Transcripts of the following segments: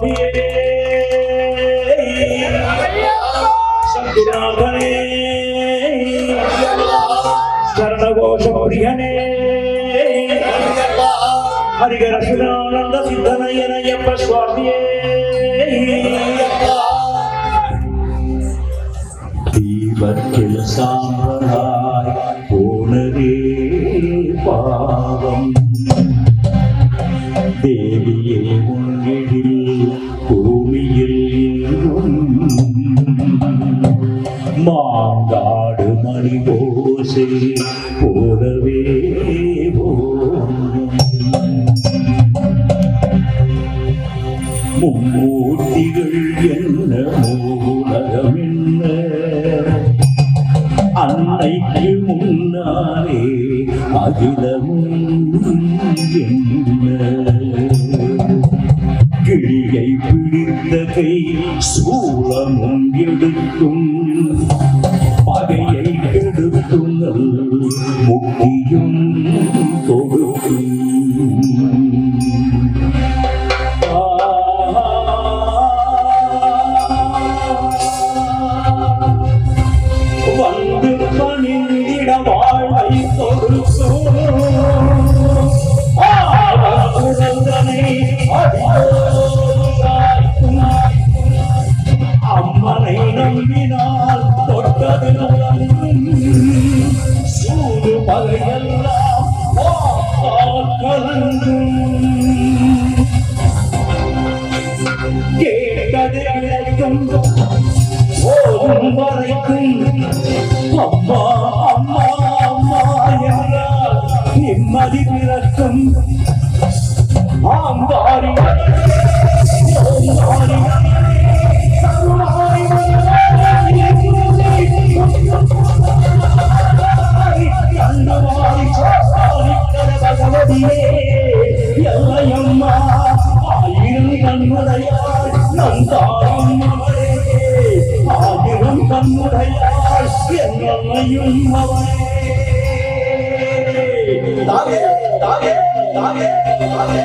சுவாமியே சத்குருநாதனே சரணகோஷ பிரியனே ஹரிகர சுரானந்த சித்தனயனயப்ப சுவாமியே தீபத்தில் சாம்பலாய் போனதே பாவம் தேவியே உன்னில் பூமியில் மாங்காடு மணி ஓசை போலவே மும்மூர்த்திகள் என்ன மூலகம் என்ன அன்னைக்கு முன்னாலே அகிலமும் என்ன கிளியை பிடித்த கை சூலமும் எடுக்கும் பகையை கெடுக்கும் முக்கியும் கொடுக்கும் வந்து பணிந்திட வாழ்வை கொடுக்கும் அம்மனை நம்பினால் தொட்டது சூது பகையெல்லாம் கலங்கும் கேட்டது கிடைக்கும் ஓடும் வரைக்கும் அம்மா அம்மா அம்மா என்றால் நிம்மதி பிறக்கும் ஆம்பாரி எல்லையம்மா ஆயிரம் கண்ணுடையாள் நந்தாரம் அவளே ஆயிரம் கண்ணுடையாள் என்னையும் அவளே தாயே தாயே தாயே தாயே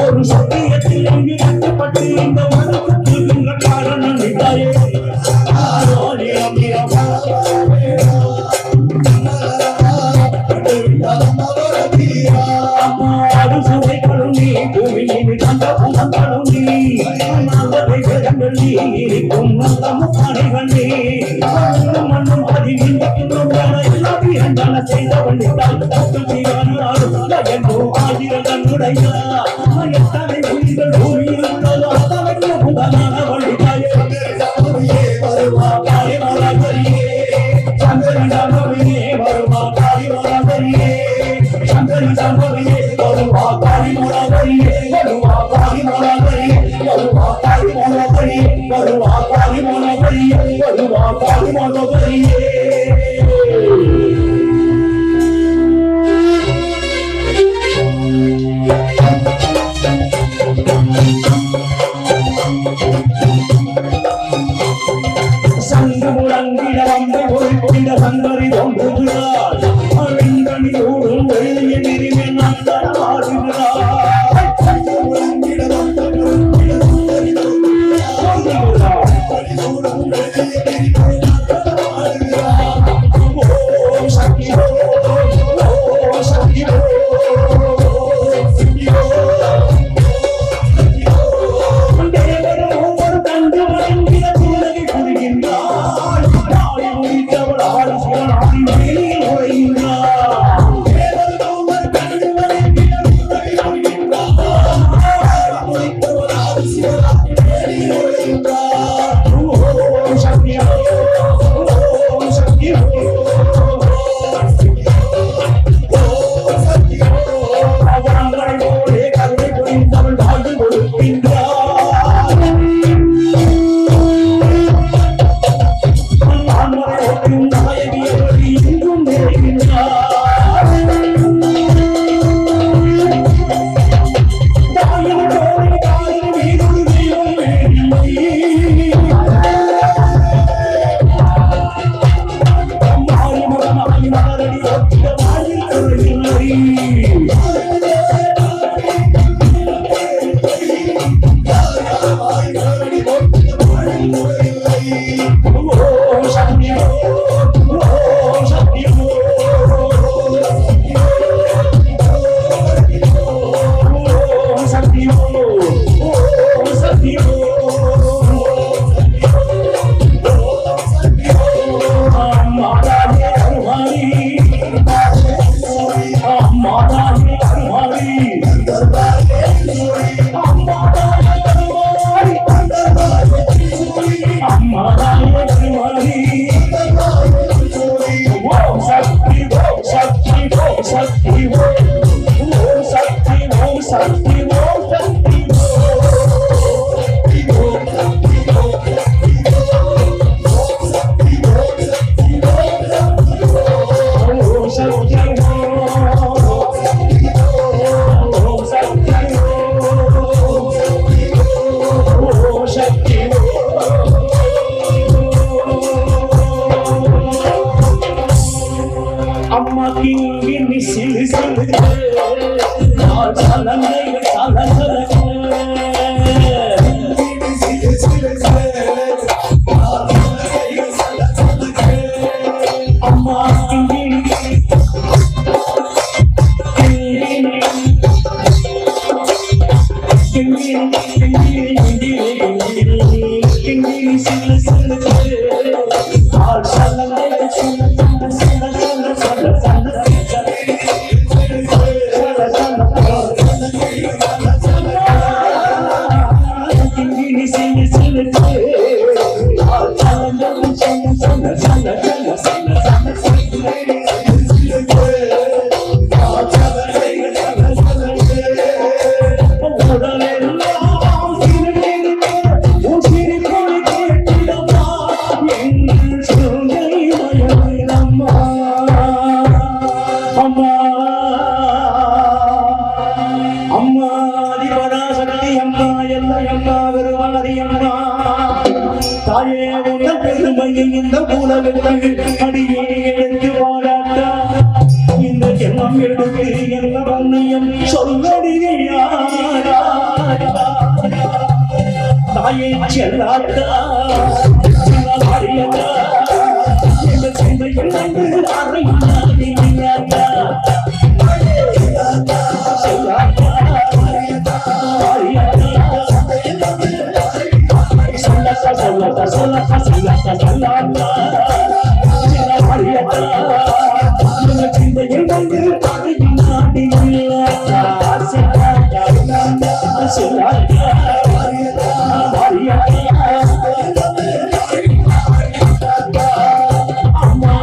ஒரு சத்தியத்தில் கட்டப்பட்டு இந்த உலகத்துக்கு காரணம் இல்லையே தாயே உன்ன பெருமையை இந்த உலகத்தில் அடியே எடுத்து வாழாட்டா இந்த ஜென்மம் எடுத்து என்ன வண்ணியம் சொல்லடியா தாயே செல்லாட்டா அறியட்டா இந்த சிந்தையில் வந்து அறையாட்டா செல்லாட்டா அம்மா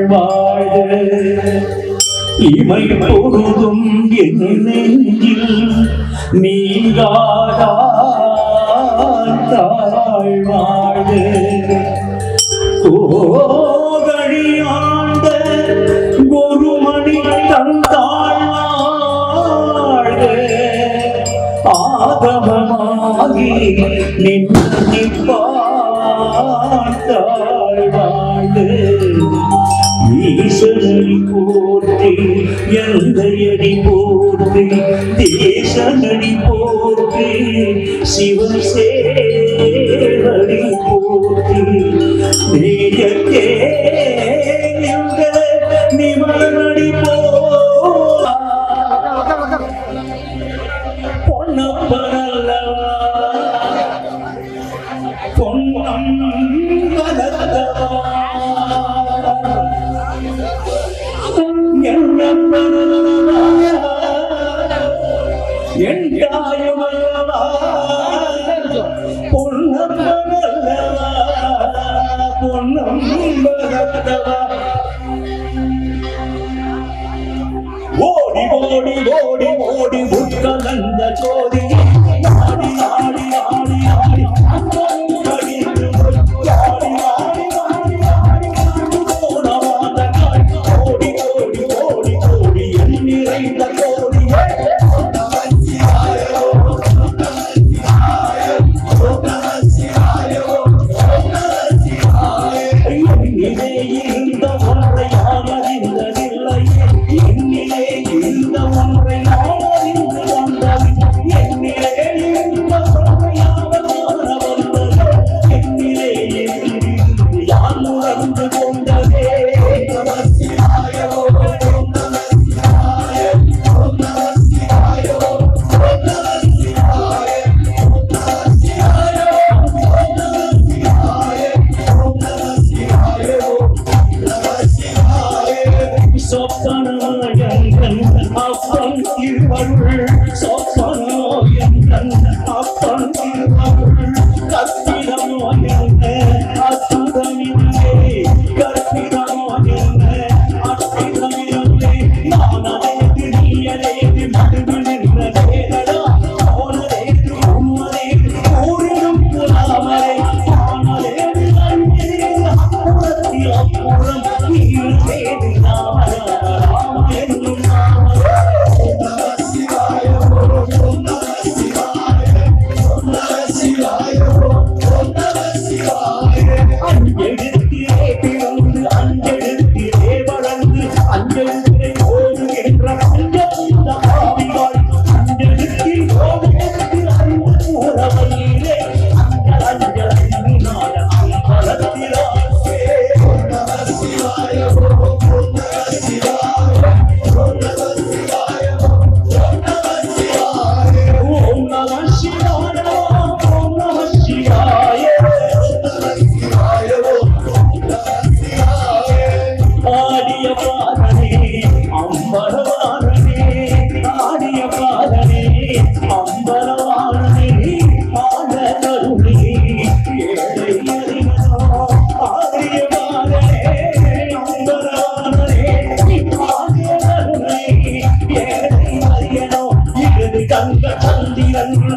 தாழ்வாழ்க இமை பொழுதும் என் நெஞ்சில் நீங்காதான் தாழ்வாழ்க கோகழியாண்ட குருமணி தந்தாழ்வாழ்க ஆகமமாகி நின்னிப்பான் தாழ்வாழ்க ஈசனடி போற்றி எந்தையடி போற்றி தேசனடி போற்றி சிவன் சேவடி போற்றி நேயத்தே நிமலனடி பொன்னப்பனல்லவா பொன்னம் வளர்த்தவா என் தாயுமல்லவா பொன்னப்பனல்லவா பொன்னம் வளர்த்தவா ஓடி ஓடி ஓடி ஓடி உட்கலந்த ஜோதி ஆடி ஆடி ஆடி ஆடி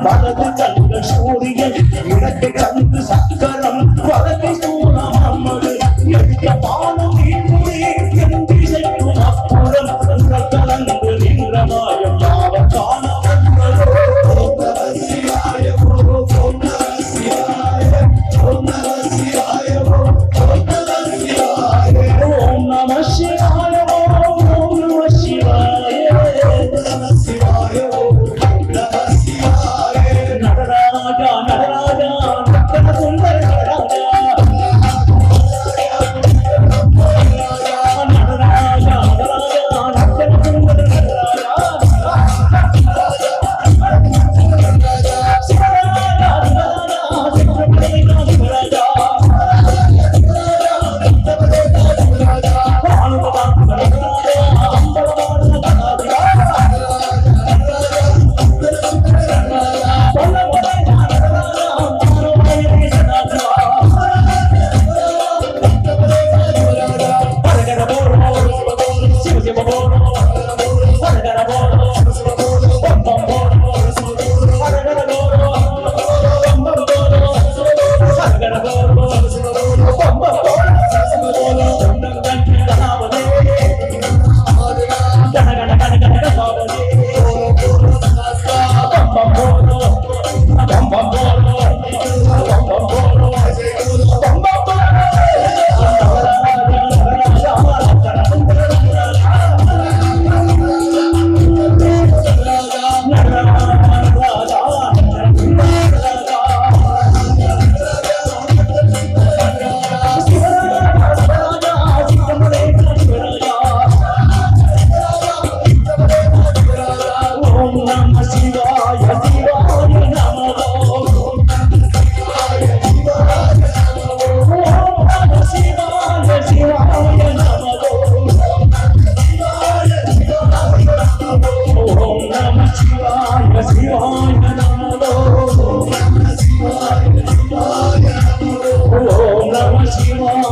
வலது கண்ட சூரியன் இடது கண்டு சக்கரம் வலது சூரம் அம்மது எடுத்த பானம் நீர்முடி என் திசைக்கும் அப்புறம் கண்கள் கலந்து நின்ற மாயம் யாவர் காண வந்ததோ ஓம் நம சிவாய ஓம் நம சிவாய ஓம் நம சிவாய ஓம் நம சிவாய ஓம் நம சிவாய ஓம் நம சிவாய ஓம் நம சிவாய நடராஜா நடராஜா சுந்தர நடராஜா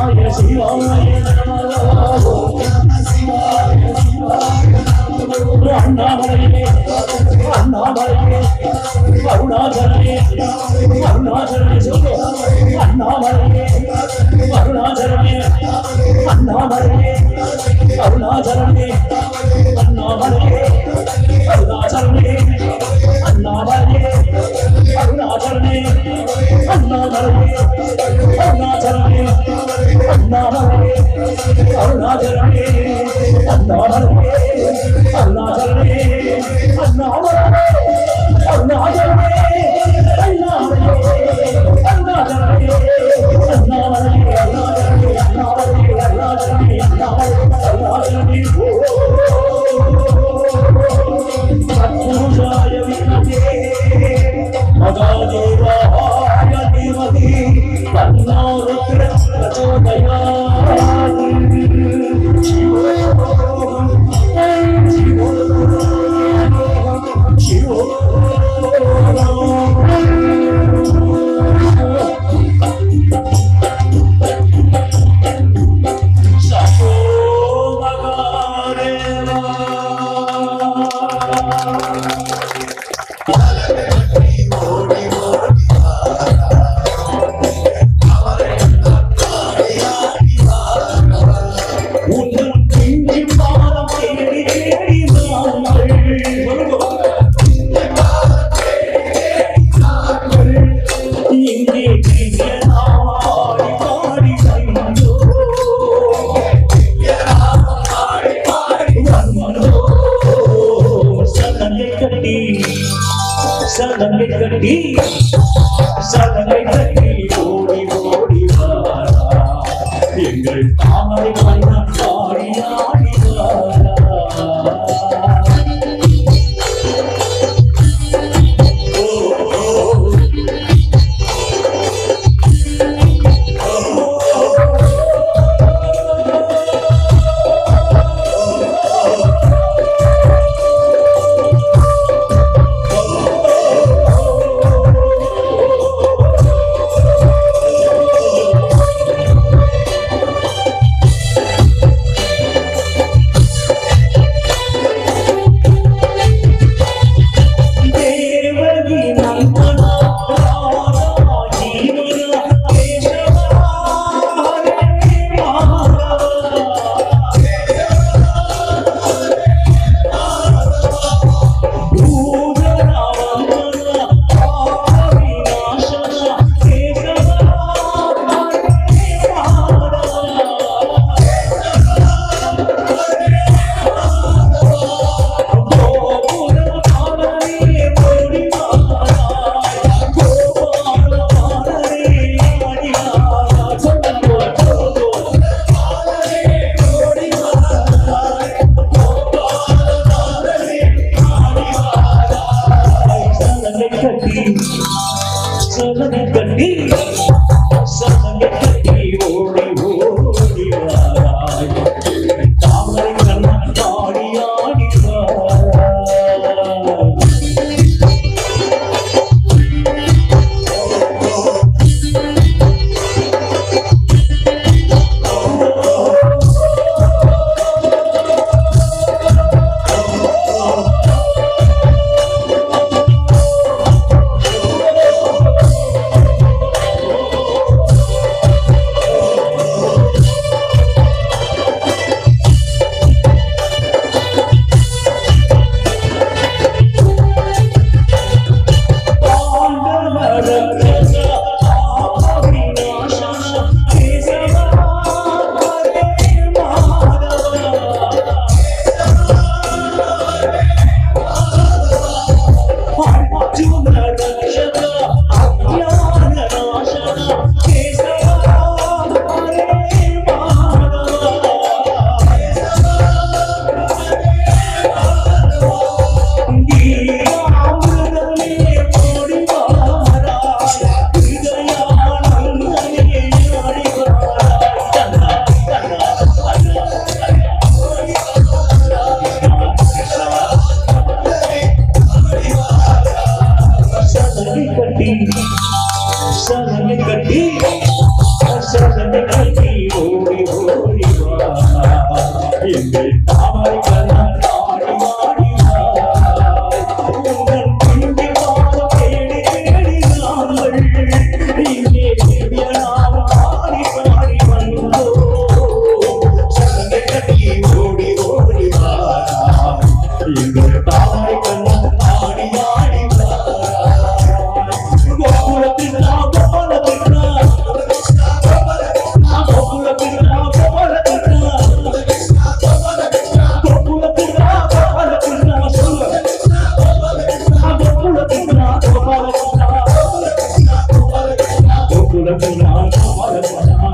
சிவாய அண்ணாமலையே அண்ணாமலையே அருணாச்சலமே அருணாச்சலமே சொல்லு அண்ணாமலையே அருணாச்சலமே அண்ணாமலையே அருணாச்சலமே அண்ணாமலையே அருணாச்சலமே அண்ணாமலையே அருணாச்சலமே அண்ணாமலையே அருணாச்சலமே அண்ணாமலையே அருணாச்சலமே அண்ணாமலையே அருணாச்சலமே அண்ணாமலையே அருணாச்சலமே சலங்கை கட்டி சலங்கை கட்டி ஓடி ஓடி வாரா எங்கள் தாமரை மன்னன் பாடி ஆடி வாரா கட்டி ஓடி ஓடி வா எங்கள் தாமரை கண்ணன் ஆடி ஆடி வா உங்கள் பிந்தி வாழ தேடி தேடி நாங்கள் இங்கே திவ்ய நாம் ஆடி பாடி வந்தோம் சங்கை கட்டி ஓடி ஓடி வா எங்கள் தாமரை கண்ணன் ஆடி ஆடி வா கோகுலத்தினா கோபாலத்தினா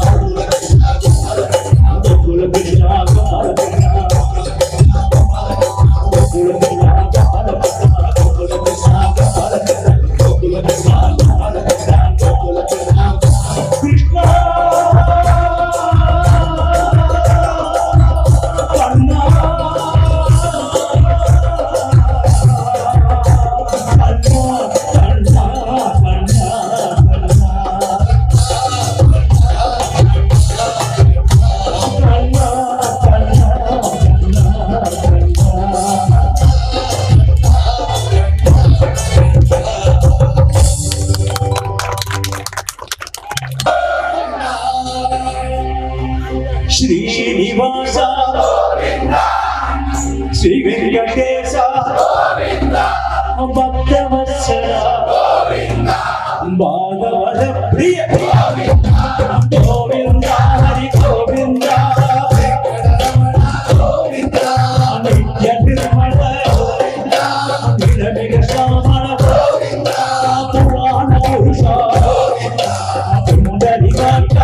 శ్రీనివాస శ్రీ వెంకటేశ భక్తవత్సల భాగవత ప్రియ గోవింద హరి గోవింద నిత్య నిర్మల నిరమిగ శ్యామల పురాణ పురుష పుండరీకాక్ష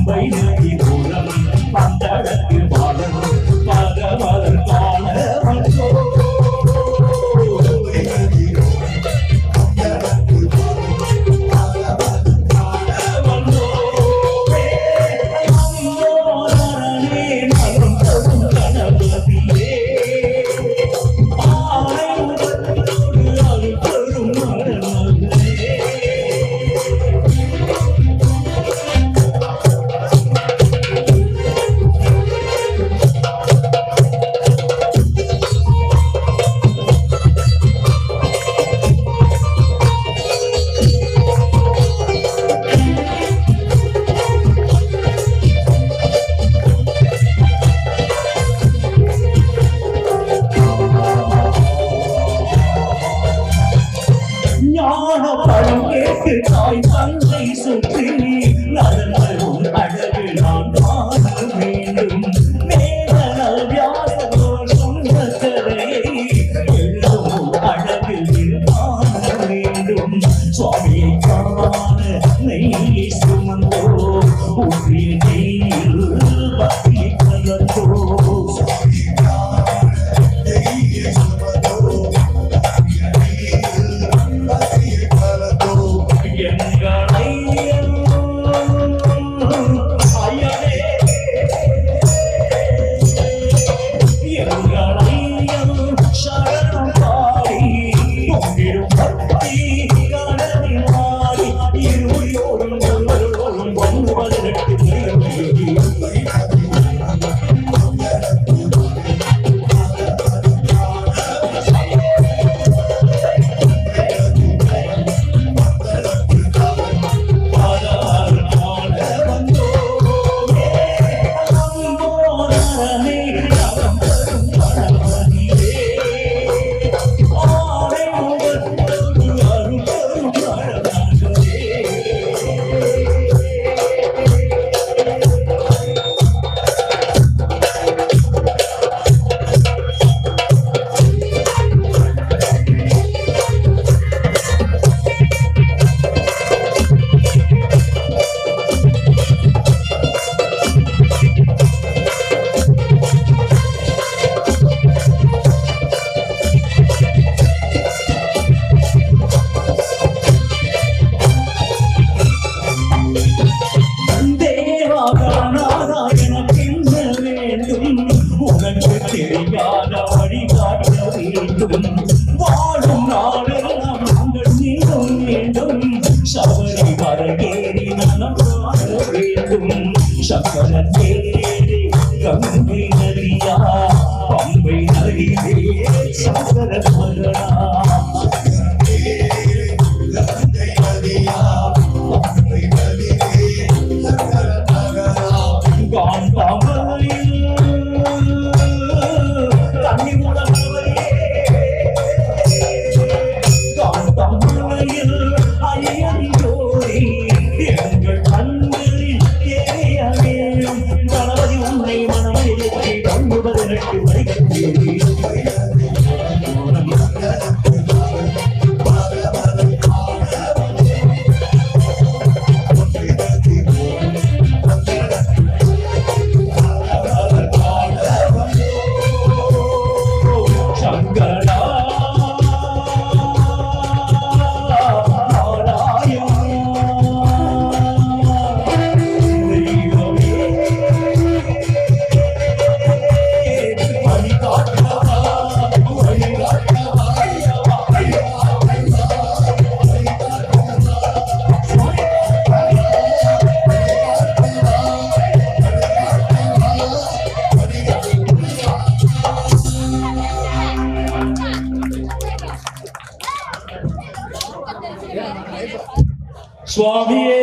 பம்பை நதி மூலம் பந்தடக்கு வாழணும் பகவதன் காண வந்தோ பழம் கேட்டு தாய் தந்தை சுற்றி நடந்ததும் அழகு நான் காண வேண்டும் மேதனால் வியாசனோர் சொன்ன கதையை எழுதும் அழகு காண வேண்டும் சுவாமியை காண நெய் சுமந்தோ உரிய நெய்யில் பக்தி கலந்தோ தெரியாத வழிகாட்ட வேண்டும் வாழும் நாளெல்லாம் நாங்கள் மீண்டும் மீண்டும் சபரி வரகேறி நலம் காண வேண்டும் சக்கர தேரே கங்கை நதியா பம்பை நதியே சக்கர மகனா கங்கை நதியா பம்பை நதியே சக்கர மகனா காந்தாமலையில் स्वामिये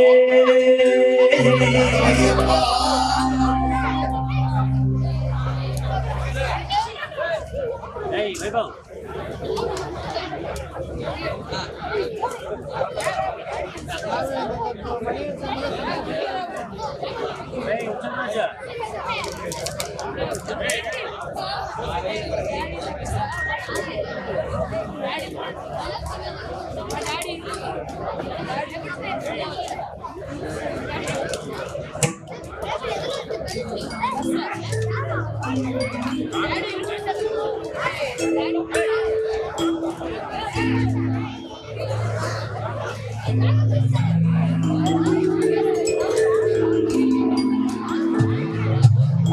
Hey, Vibhav. Hey, ucap aja. Daddy.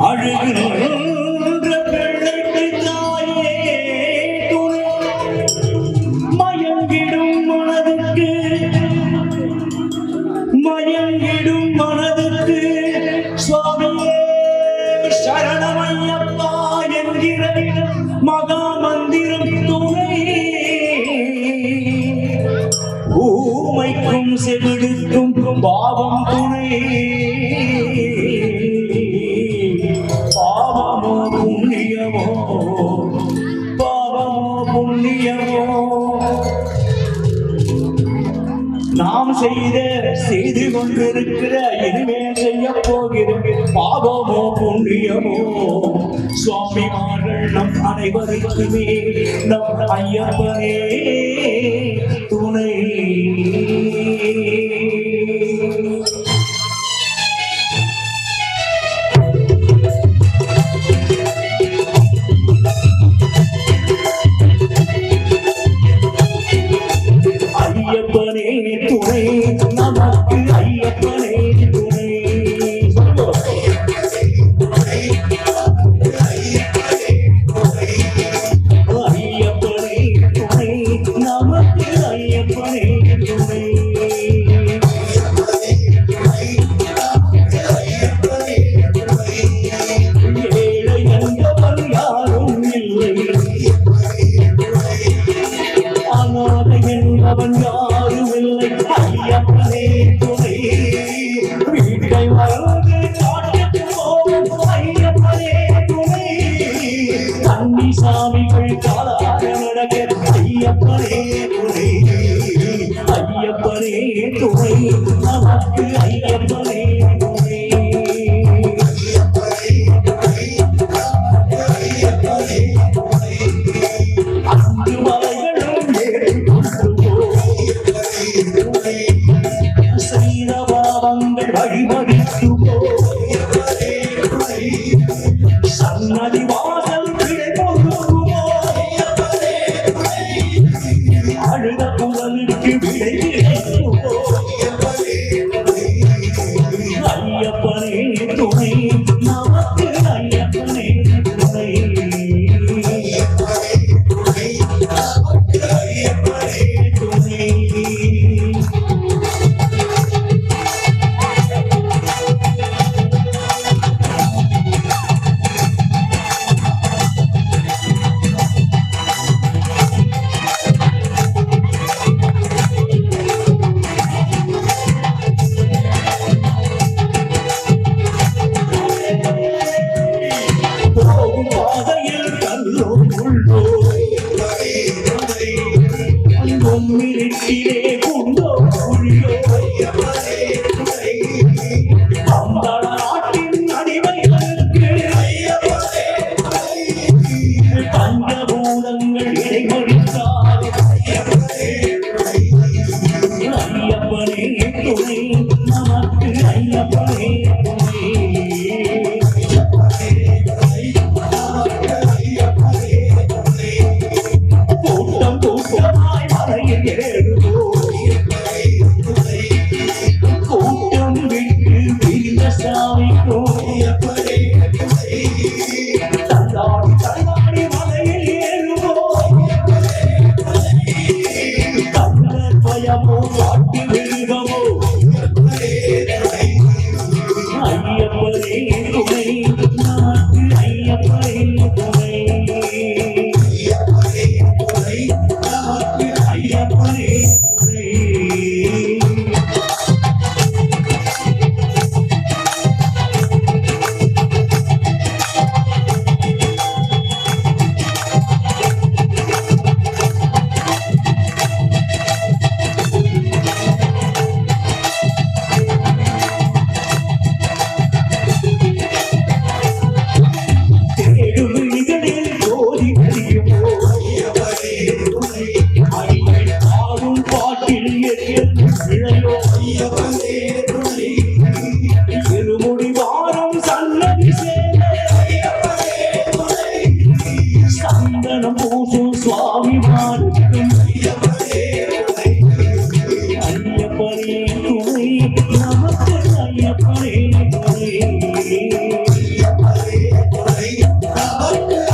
அழுகின்ற பிள்ளைக்கு தாயே துணை, மயங்கிடும் மனதுக்கு சுவாமியே சரணமையப்பா என்கிற மகா மந்திரம் துணை, ஊமைக்கும் செவிடுக்கும் பாவம் துணை, பாவமோ புண்ணியமோ நாம் செய்து கொண்டிருக்கிற இனிமேல் செய்ய போகிற பாவமோ புண்ணியமோ சுவாமிமார்கள் நம் அனைவருக்குமே நம் ஐயப்பனே துணை. ஐயப்பனே துணை, நமக்கு ஐயப்பனே துணை. ஐயப்பனே துணை, நமக்கு ஐயப்பனே துணை. ஏழை என்பவர் யாரும் இல்லை, அநாதை என்பவன் யாரும் இல்லை. ஐயப்பனே துணை, வீட்டை மறந்து காட்டுக்கு போகும் ஐயப்பனே துணை. கன்னி சாமிகள் காலாக நடக்க ஐயப்பனே துணை. ஐயப்பனே துணை, நமக்கு ஐயப்பனே துணை. அன்று மலைகளும் செய்த பாவங்கள் வழிமறித்து சன்னதி வாசல் விடை போகுமோ, அழுத குரலுக்கு விடை கிடைக்குமோ. ஐயப்பனே துணை, நமக்கு ஐயப்பனே துணை.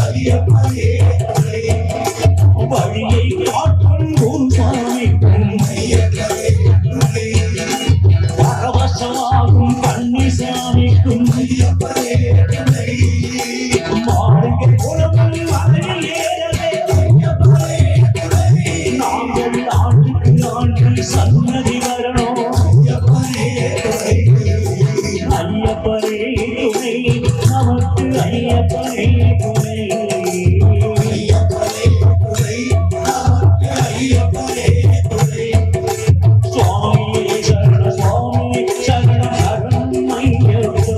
ஐயப்பனே துணை வழியை காட்டும் ஒரு சாமிக்கும் பரவசமாகும் கன்னிசாமிக்கும் மாளிகை புறமும் மலையில் ஏறவே நாங்கள் ஆண்டுக்கு ஆண்டு சன்னதி வரணும் ஐயப்பனே துணை நமக்கு ஐயப்பனே துணை சுவாமியே சரண சுவாமியே சரண சரணம் ஐயப்பா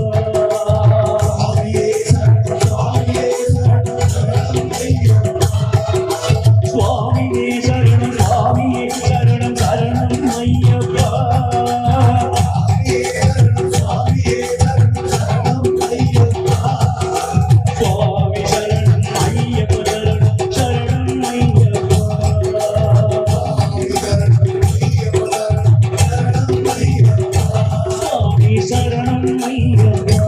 சுவாமியே சரணம் சுவாமியே சரணம் சரணம் ஐயப்பா சுவாமி சரணம் ஐயப்ப சரணம் சரணம் ஐயப்பா சுவாமி சரணம் ஐயப்பா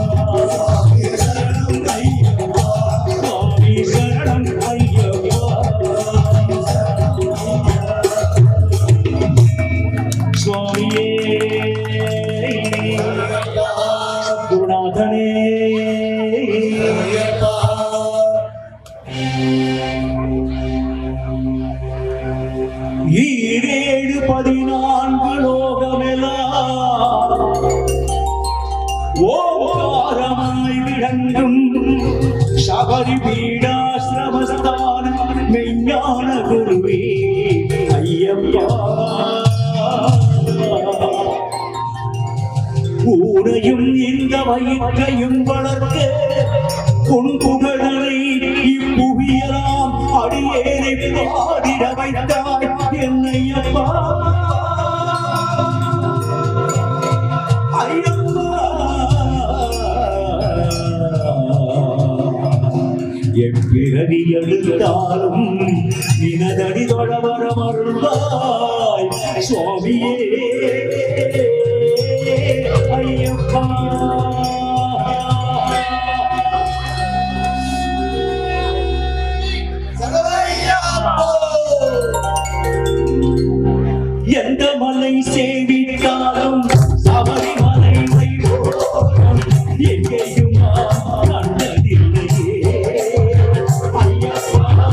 சுவாமி சரணம் ஐயப்பா சுவாமியே குருநாதனே ஈரேழு 14 லோகமெல்லாம் ஓங்காரமாய் விளங்கும் சபரி பீடாசிரமஸ்தான மெய்ஞான குருவே ஐயப்பா ஊரையும் இந்த வயிற்றையும் வளர்க்க உன் புகழனை இப்புவியலாம் அடியேனை பாடிட வைத்தாய் என்னையப்பா ஐயப்பா எப்பிறவி எடுத்தாலும் நினதடி தொடவரம் அருள்வாய் சுவாமியே ஐயப்பா எந்த மலை சேவித்தாலும் சபரிமலை வைபோகம் எங்கேயும் நான் கண்டதில்லையே ஐயப்பா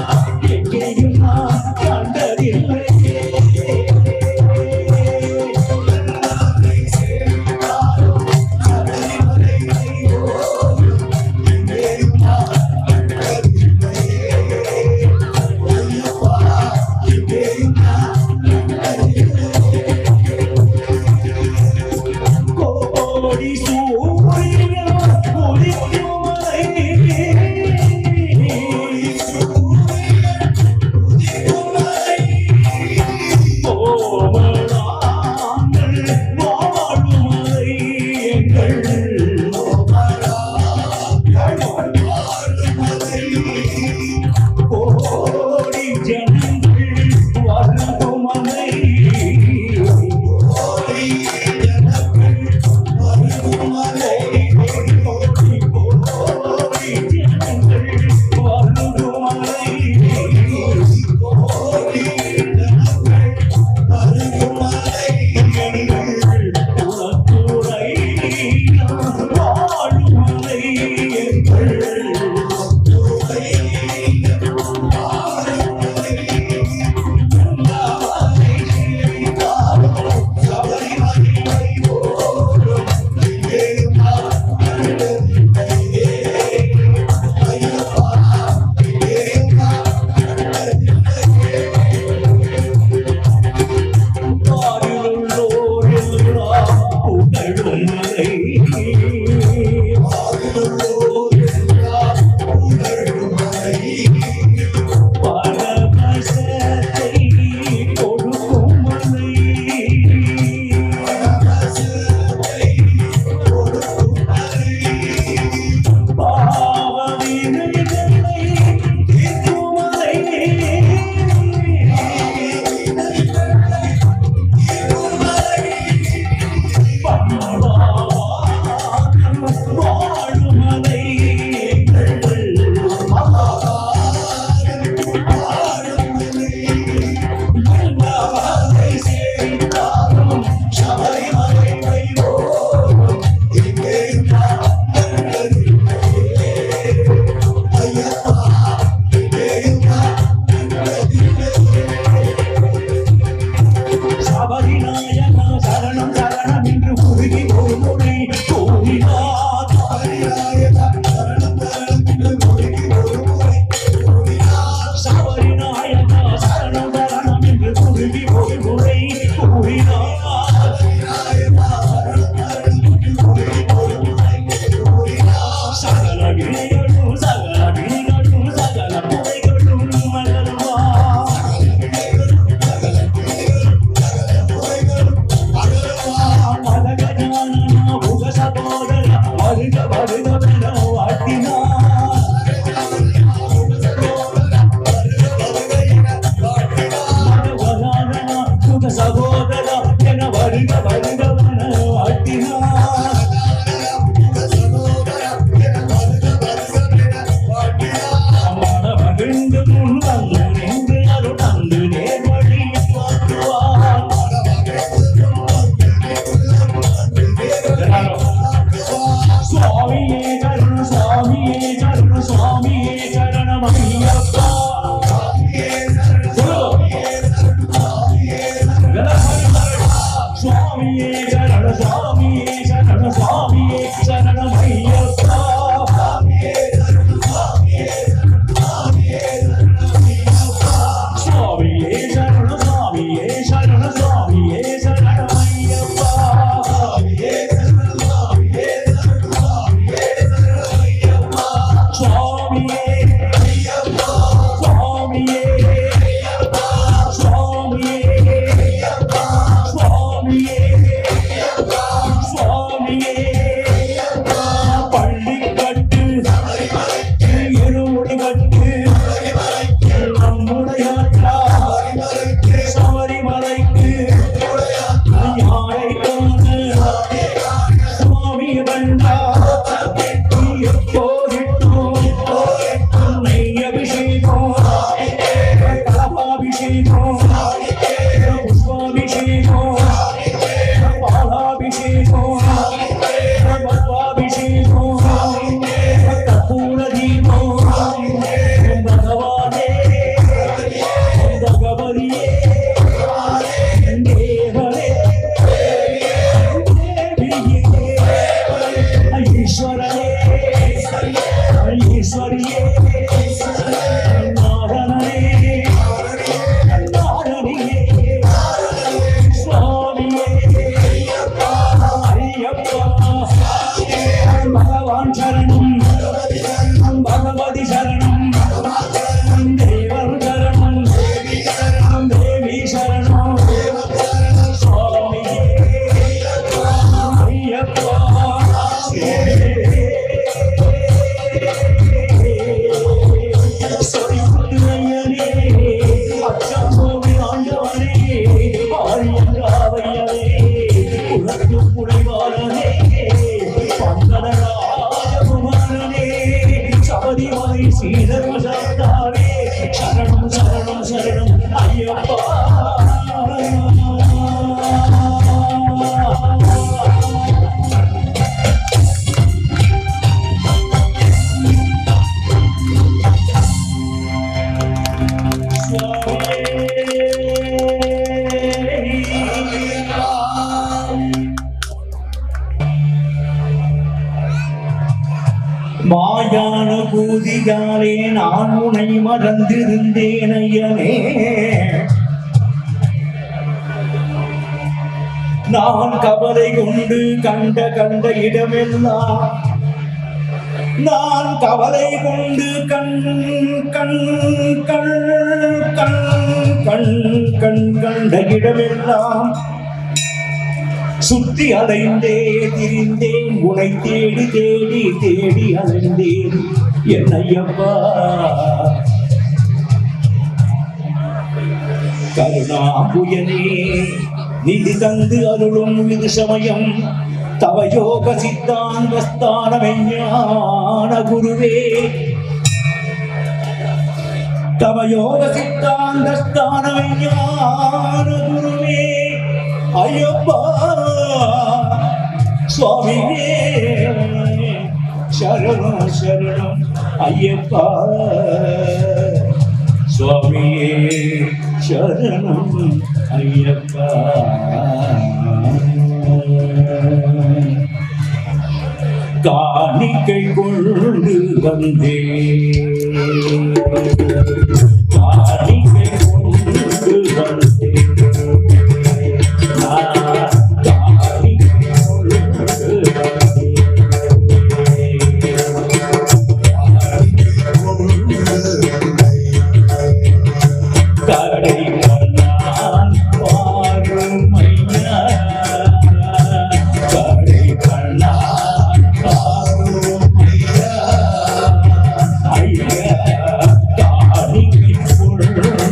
எங்கேயும் நான் கண்டதில்லையே கோடி சூரியன் உதிக்கும் மலை கோமளாங்கள் வாழும் மலை எங்கள் கோடி ஜனங்கள் வரும் மலை கோடி கண்டா எப்போதிட்டோம் உன்னை அபிஷேகம் கலபாபிஷேகம் புஷ்பாபிஷேகம் பாலாபிஷேகம் பத்மாபிஷேகம் கற்பூர தீபம் பகவானே பகவதியே தேவனே ஈஸ்வரனே ஈஸ்வரியே நாரணனே நாரணியே சுவாமியே ஐயப்பா பகவான் சரணம் பகவதி சரணம் தேவன் சரணம் தேவி சரணம் சுவாமியே ஐயப்பா சரணம் சரணம் சரணம் ஐயப்பா மாயானுபூதியாலே நான் உன்னை மறந்திருந்தேன் ஐயனே நான் கவலை கொண்டு கண்ட இடமெல்லாம் நான் கவலை கொண்டு கண்ட இடமெல்லாம் சுற்றி அலைந்தே திரிந்தேன் உனை தேடி தேடி தேடி அலைந்தேன் என்னையப்பா கருணாபுயனே நிதி தந்து அருளும் இது சமயம் தவயோக சித்தாந்தஸ்தான ஞான குருவே தவயோக சித்தாந்தஸ்தான ஞான குருவே ஐயப்பா சுவாமியே சரணம் சரணம் ஐயப்பா சுவாமியே சரணம் ஐயப்பா காணிக்கை கொண்டு வந்தே காணிக்கை கொண்டு வந்தே ஐயா காணிக்கை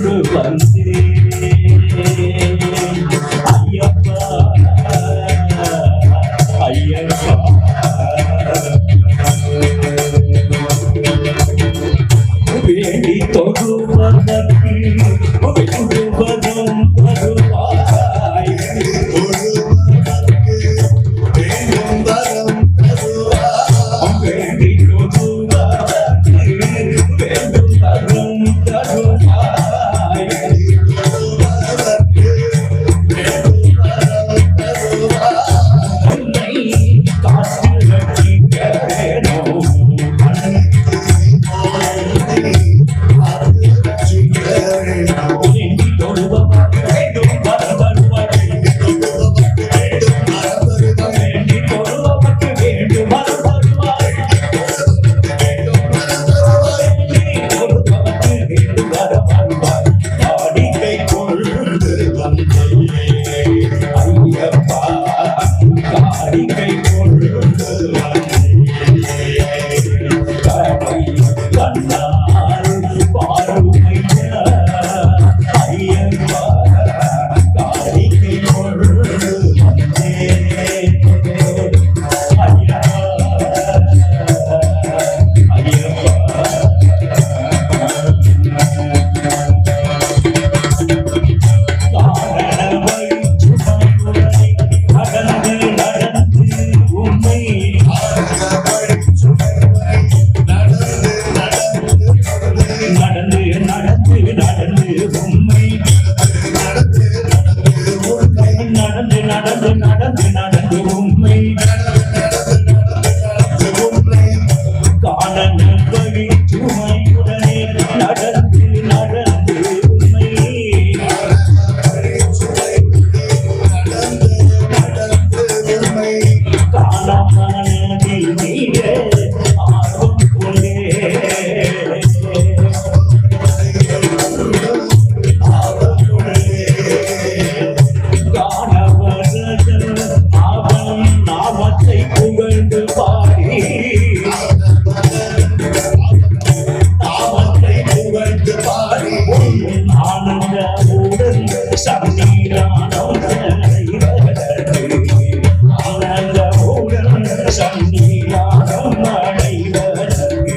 சன்னிதானம் அடைவதற்கு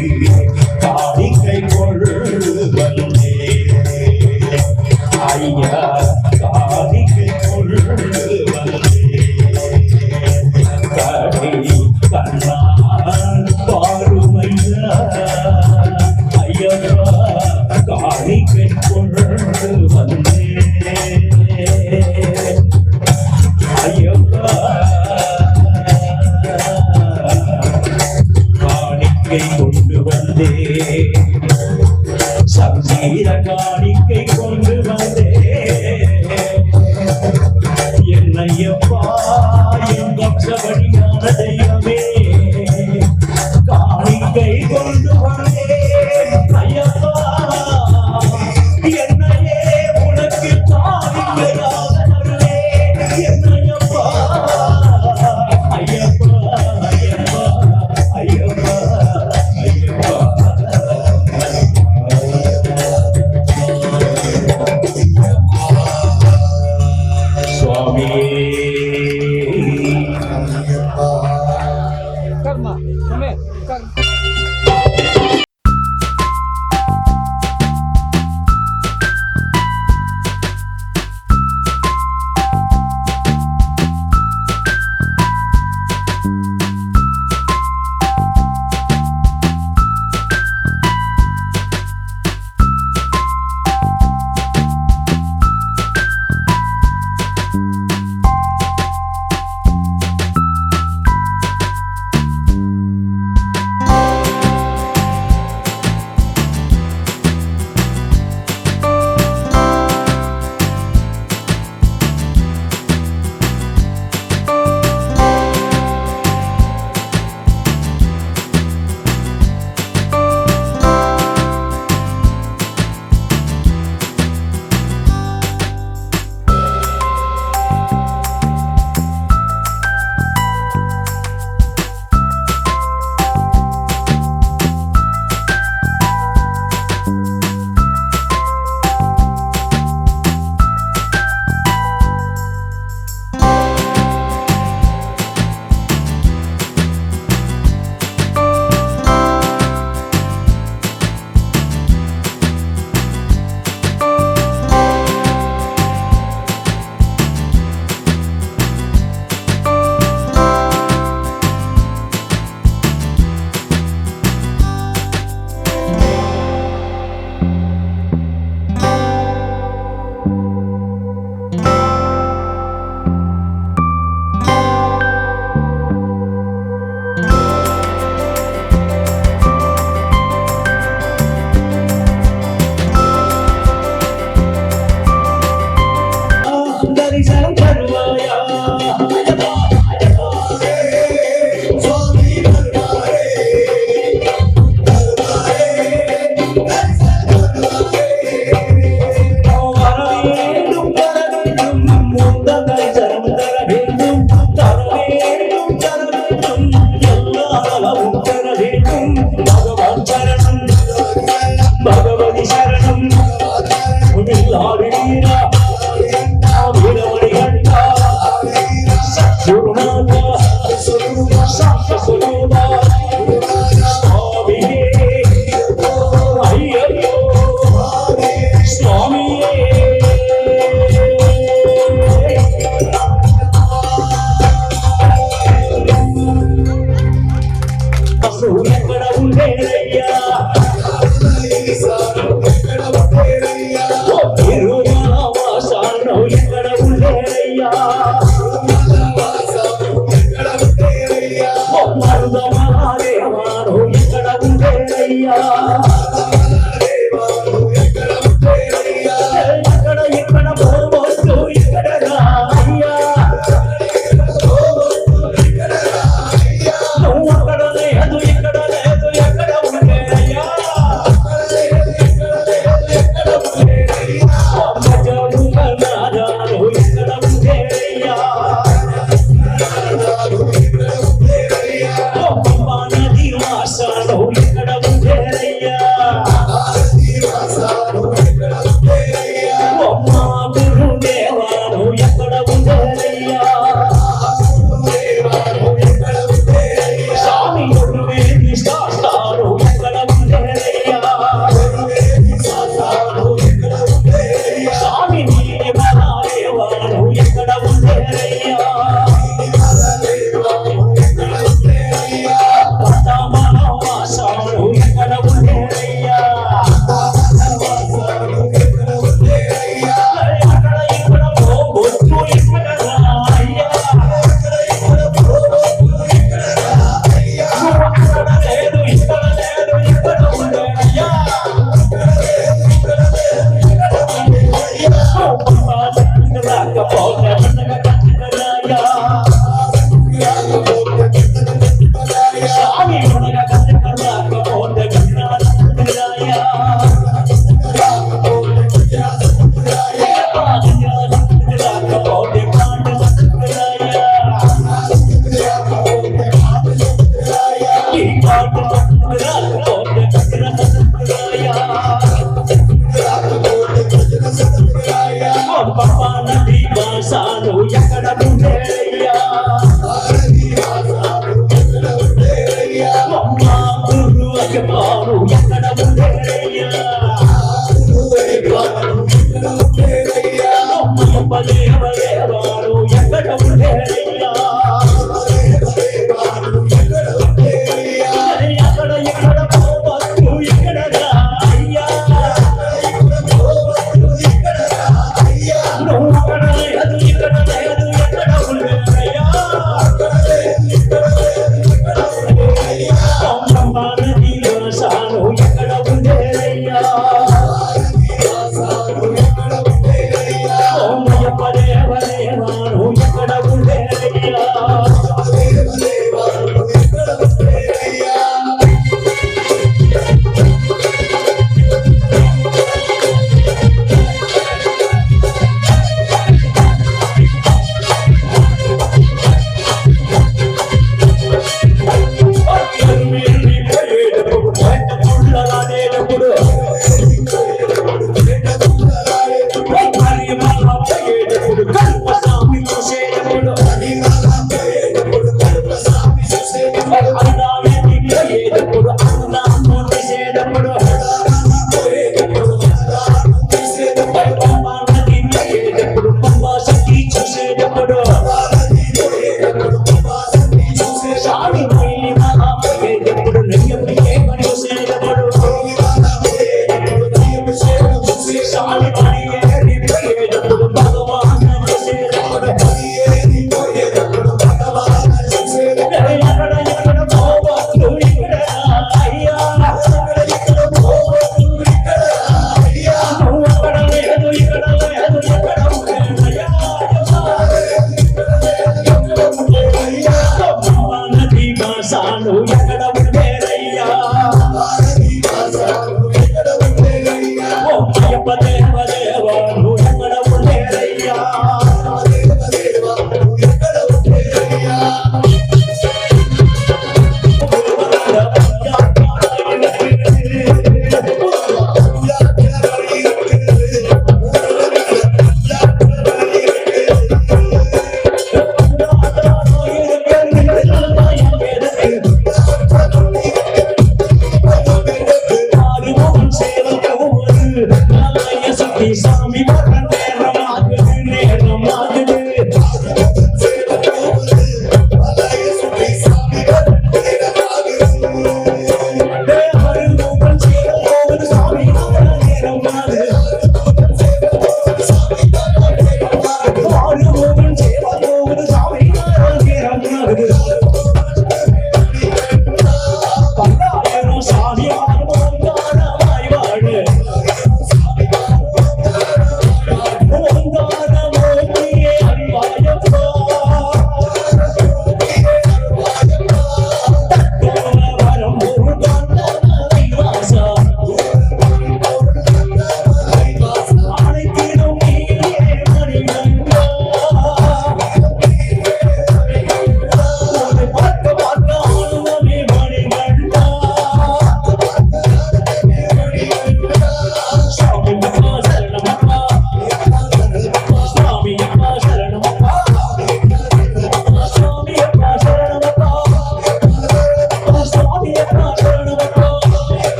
காணிக்கை கொண்டு வந்தேன் ஐயா, காணிக்கை கொண்டு வந்தேன். கடை கண்ணால் பாருமையா ஐயப்பா, காணிக்கை கொண்டு வந்தேன் ஐயப்பா, காணிக்கை கொண்டு வந்தேன், சங்கீத காணிக்கை கொண்டு வந்தேன் என்னையப்பா, என் பக்தபடியான தெய்வமே, காணிக்கை கொண்டு வந்தேன் ஐயப்பா, என்னையே உனக்கு காணிக்கையாக தருவேன் என்னையப்பா, ஐயப்பா ஐயப்பா ஐயப்பா ஐயப்பா. சுவாமி Karma, come here. ఇక్కడ ఉంటేరయ్యా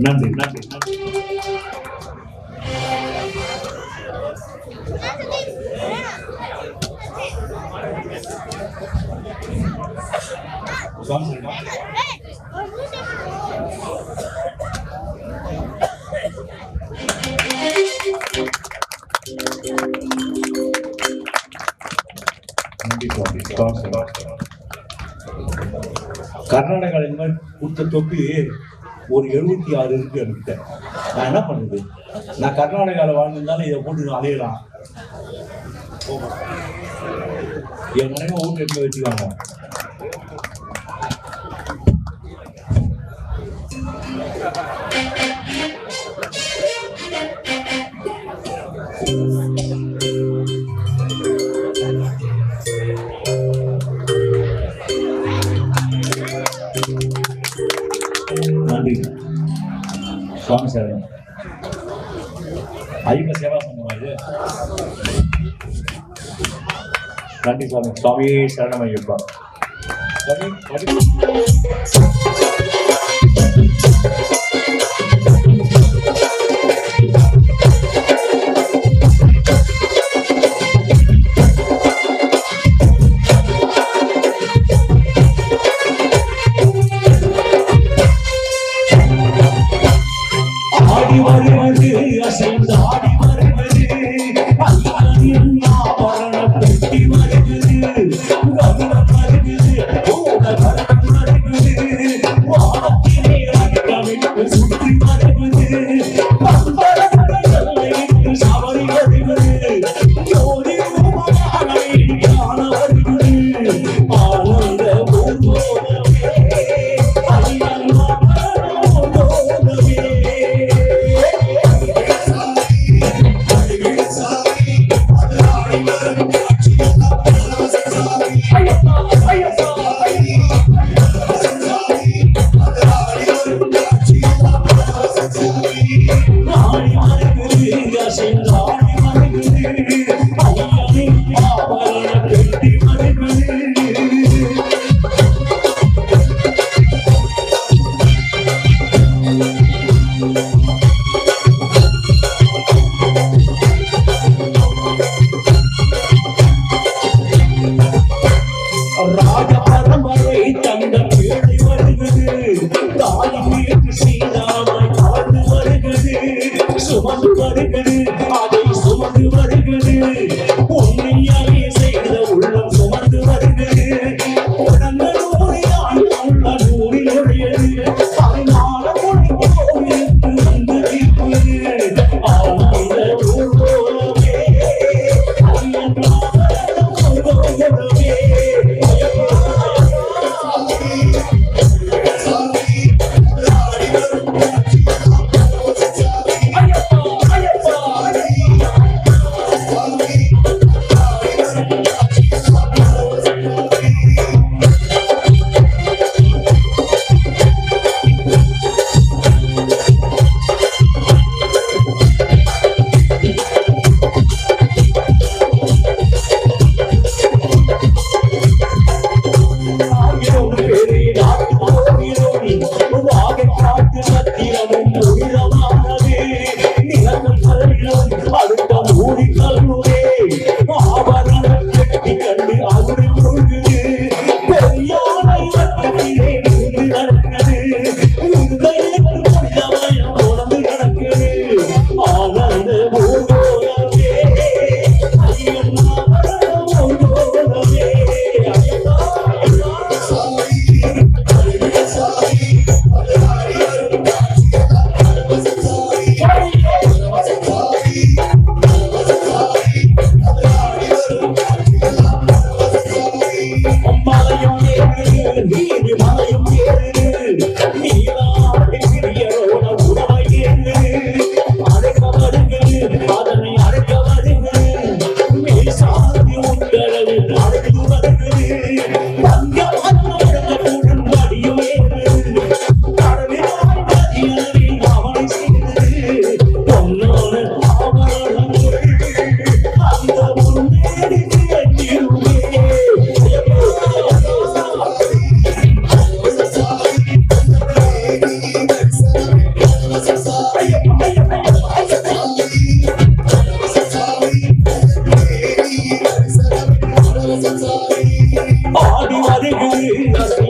நன்றி நன்றி நன்றி. கர்நாடகாவில் இந்த மாதிரி கொடுத்த தொப்பி ஒரு 76 இருக்கு என்கிட்ட. நான் என்ன பண்ணுது, நான் கர்நாடகாவில் வாழ்ந்திருந்தாலும் இதை போட்டு அலையலாம். என் மனைவி வீட்டு எடுத்து வச்சுக்காங்க. நன்றி சுவாமி சரணம். ஐயப்ப சேவா சங்கமா இது. நன்றி சுவாமி. சுவாமி சரணம் ஐயப்பா. ராஜ பரம்பரை தங்கம் ஏழை வருகிறது தாயின் வீட்டு சீதாமாய் வாழ்ந்து வருகிறது சுமந்து வருகிறது அதை சுமந்து வருகிறது உண்மையாவே செய்த உள்ளம் சுமந்து வருகிறது உடந்த நூறியான் உள்ள நூறில் ஒழியது அதனால மொழி கோவிலுக்கு வந்து தீர்ப்பது ஆனந்த ஊர் போலவே ஆடி வருகிறது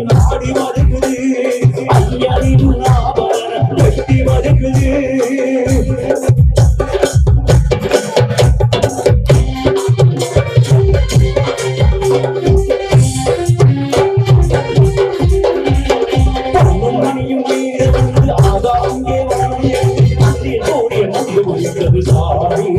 நாடி வருகிறது ஐயரின் ஆபரணம் வெட்டி வருகிறது மணியும் வீடு வந்து ஆகாங்கே வாங்க கோடிய வந்து முடிக்கிறது சாமி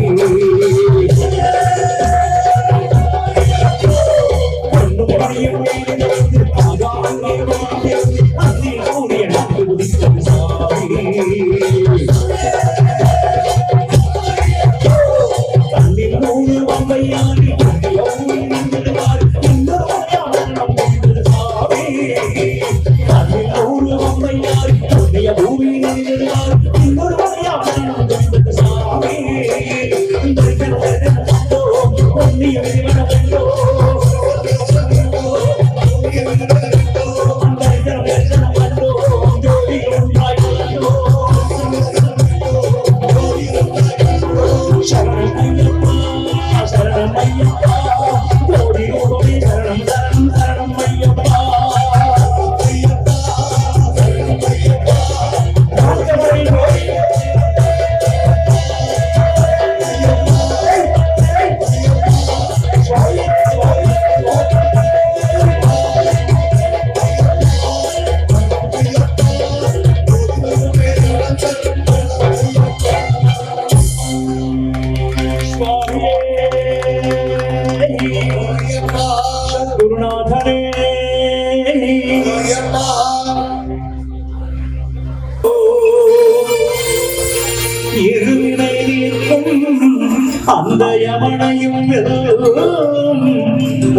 அந்த யமனையும்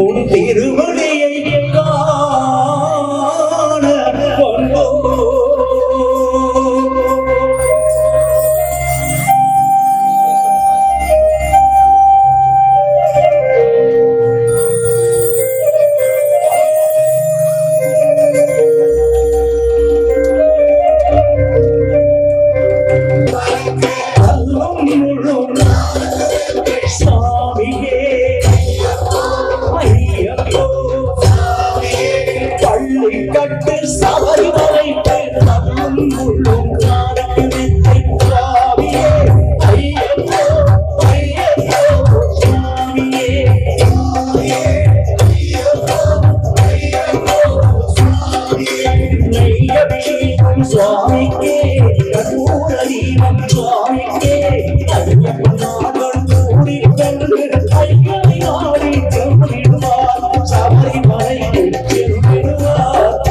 உன் திருவடியை காண கொண்டோ சுவாமிக்கே கற்பூர தீபம் சுவாமிக்கே நாங்கள் கூடி கண்டு ஐயனை நாடி சென்றிடுவார் சபரிமலைக்கு சென்றிடுவார்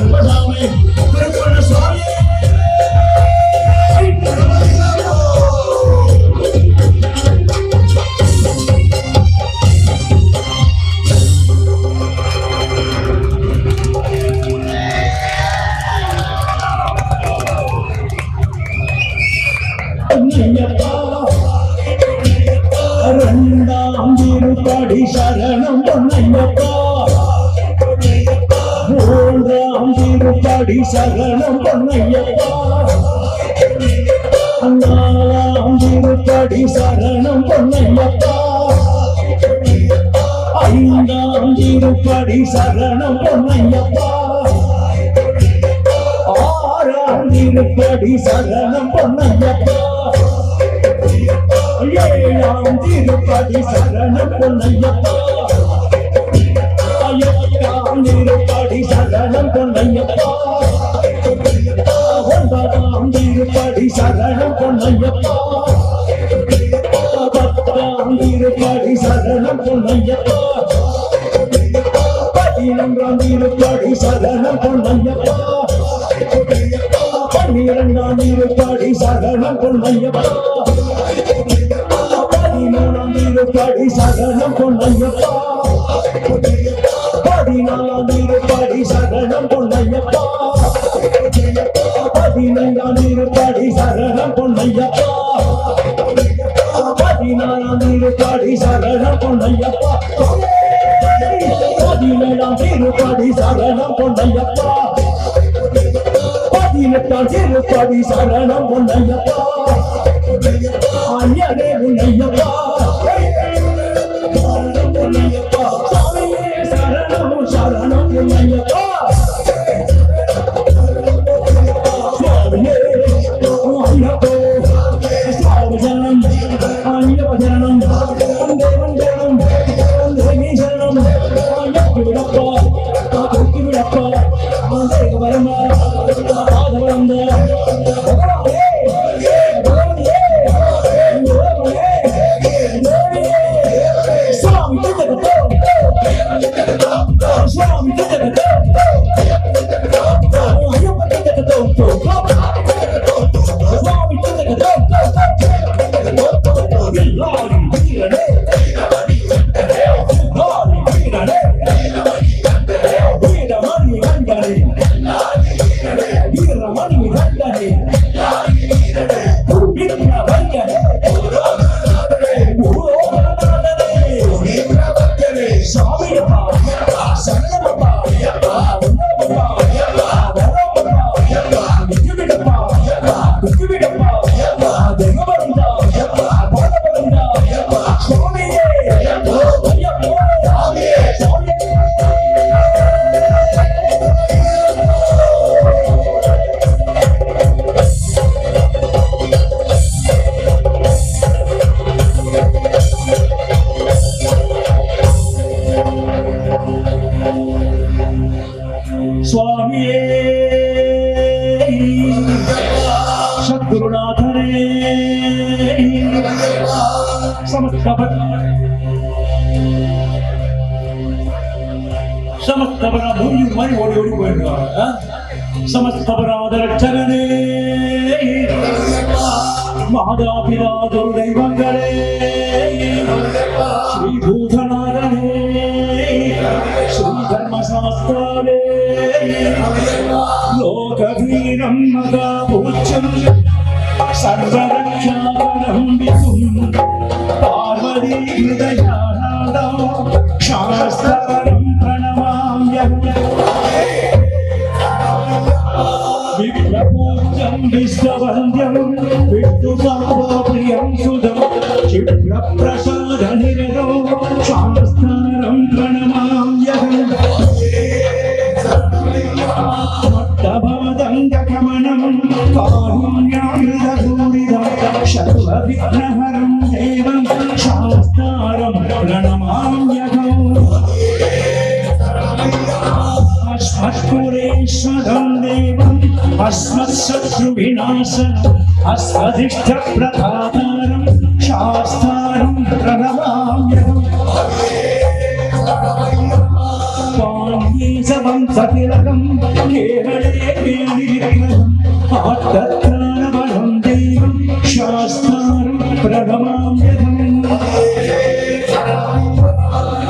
கருப்பசாமி கருப்பணசாமி ரெண்டாம் திருப்படி சரணம் பொன்னையப்பா மூன்றாம் திருப்படி சரணம் பொன்னையப்பா நாலாம் திருப்படி சரணம் பொன்னையப்பா ஐந்தாம் திருப்படி சரணம் பொன்னையப்பா ஆறாம் திருப்படி சரணம் பொன்னையப்பா ஏழாம் திருப்படி சரணம் பொன்னையப்பா எட்டாம் திருப்படி சரணம் பொன்னையப்பா ஒன்பதாம் திருப்படி சரணம் பொன்னையப்பா பத்தாம் திருப்படி சரணம் பொன்னையப்பா பதினொன்றாம் திருப்படி சரணம் பொன்னையப்பா பன்னிரண்டாம் திருப்படி சரணம் பொன்னையப்பா பதிமூணாம் திருப்படி சரணம் பொன்னையப்பா பதினாலாம் திருப்படி சரணம் பொன்னையப்பா பதினைந்தாம் திருப்படி சரணம் பொன்னையப்பா பதினாறாம் திருப்படி சரணம் பொன்னையப்பா பதினேழாம் திருப்படி சரணம் பொன்னையப்பா பதினெட்டாம் திருப்படி சரணம் பொன்னையப்பா அந்நனே உன்னையப்பா சரணம் பொன்னையப்பா சாமியே சரணம் சரணம் பொன்னையப்பா சுவாமியே ஐயப்போ சுவாமி சரணம் ஐயப்ப சரணம் தேவன் சரணம் தேவி சரணம் ஐயப்ப விடப்பா தூக்கி விடப்பா தேவ வரமா ஆதவந்த स्वामिये सद्गुरुनाथने समस्त भूमि मणि ओडी ओडी போயிடுறாங்க समस्त अपराधरक्षकने महादापिता दुर्दैवங்களே श्री भूतनाथने श्री धर्मशास्त्राले लोकवीरं मगापूज्यं सर्वरक्षाकरं विभुं पार्वती हृदयानादं शास्त्रं प्रणमाम्यहं विप्रपूज्यं विश्ववन्द्यं विष्णुपादप्रियं सुदं क्षिप्रप्रसादनिरतो शास्त्रं प्रणमाम्यहं भवदङ्गकमनं कारुण्यामृतपूरितं सर्वविघ्नहरं देवं शास्तारं प्रणमाम्यहम् अस्मत्पुरेश्वरं देवम् अस्मत्शत्रुविनाशनम् अस्मदिष्टप्रदातारं शास्तारं प्रणमाम्यहम् पाणिनीसमं सतिलकं ஆட்டத்தானவனம் தெய்வம் சாஸ்தாரம் பிரதமாம்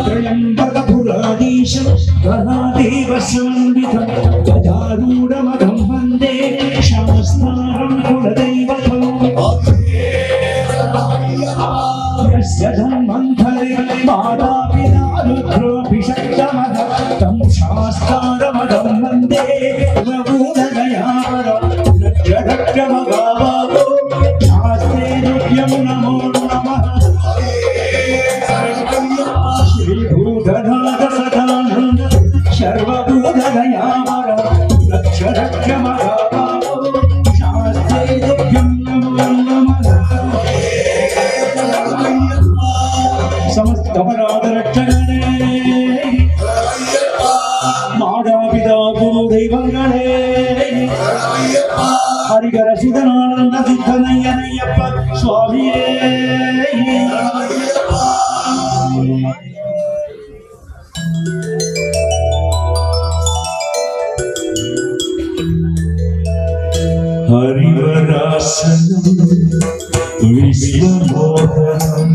त्रयम्बकपुराधीशं गणादेवसंवितं गजारूढमघं वन्दे शास्तारं कुलदैवतम् यस्य धन्वन्तरे मातापिता रुद्रोऽभिषक्तमः तं शास्तारमघं वन्दे प्रभूतदयारो नक्षत्रमगावागो शास्त्रे नित्यं नमो नमः भूतनाथ सदानंद सर्वभूतदयावर रक्ष रक्ष मगावो शास्त्रे तुभ्यं नमो नमः समस्त अपराध रक्षगणे मातापिता गुरुदैवगणे हरिहर सुधनानंद सिद्धनय्यनय्यप्प स्वामिये हरिवरासनं विश्वमोहनं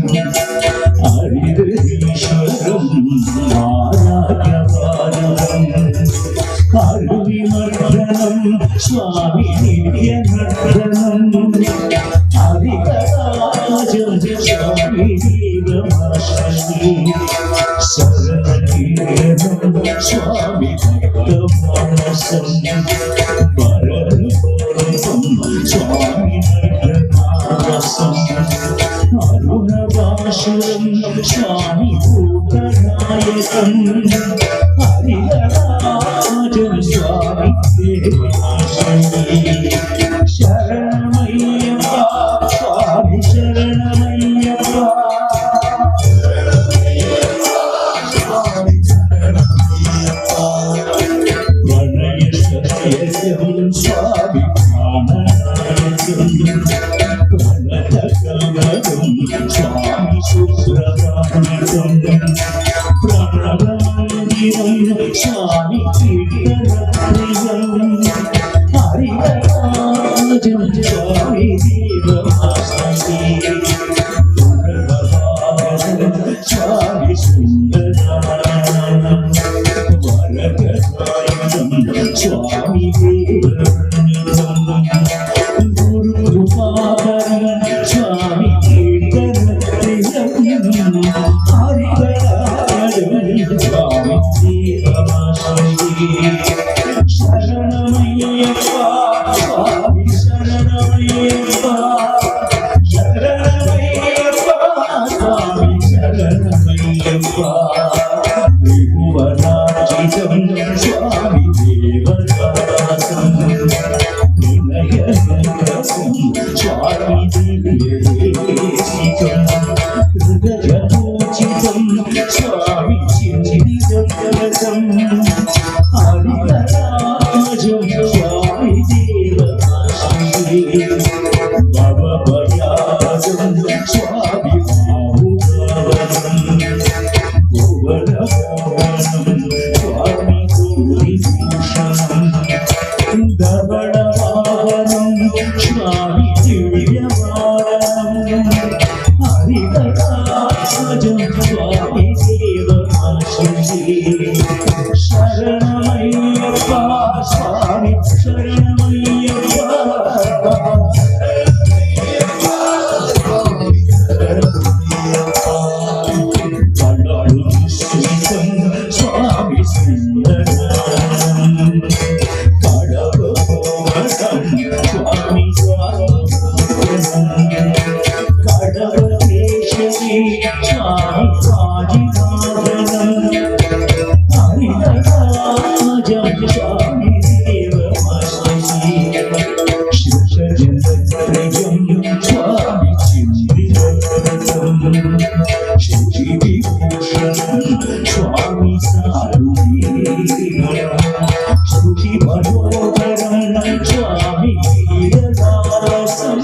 हरिदीश्वरं आराध्यवादनं हरिविमर्दनं स्वामी नित्यनर्दनं हरिकराजं स्वामी देवमाश्रये शरणकीर्तनं स्वामी भक्तमानसं स्वामी नर्दनारसं अरुणवासुरं स्वामी भूतनायकं हरिहराजं स्वामी देवाश्रये शरणमय्यप्पा स्वामी शरणमय्यप्पा प्रणयसत्यं स्वामी प्रणतकवचं स्वामी सुप्रभातं प्रणवमन्दिरं स्वामी कीर्तनप्रियं हरिहराजं स्वामी देवमाश्रये स्वामी सुन्दराननं वरददायकं स्वामी देववन्दनं गुरुरूपाकरं स्वामी कीर्तनप्रियं हरिहराजं स्वामी देवमाश्रये शरणमय्यप्पा स्वामी शरणमय्यप्पा शरणमय्यप्पा स्वामी शरणमय्यप्पा त्रिभुवनार्चितं स्वामी देवदासं विनयनरसं स्वामी दिव्यदेशिकं हृदयपूजितं स्वामी चिन्तितं हरिहराजं स्वामी देवमाश्रये भवभयाजं स्वामी बाहुभवनं भुवनभवनं स्वामी गौरीभूषणं धवळवाहनं स्वामी दिव्यमाननं हरिहराजं स्वामी देवमाश्रये शरणमय्यप्पा स्वामी शरणमय्यप्पा स्वामी सुन्दराननं कडवकोमलं स्वामी स्वामिनं कडवकेशरी स्वामी स्वाजिनादनं हरिहराजं स्वामी देवमाश्रये शिवजनप्रियं स्वामी चिन्तितं शुचिविभूषणं स्वामी श्रुतिमनोहरं स्वामी वीरदासं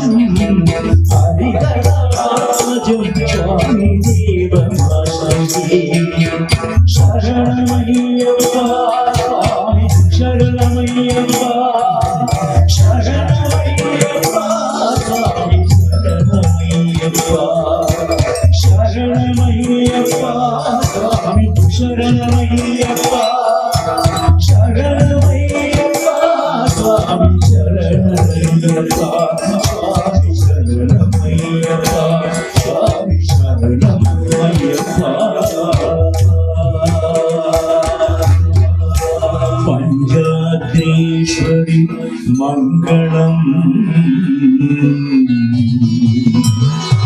हरिहराजं स्वामी देवमाश्रये शरणमय्यप्पा स्वामी शरणमय्यप्पा மங்களம்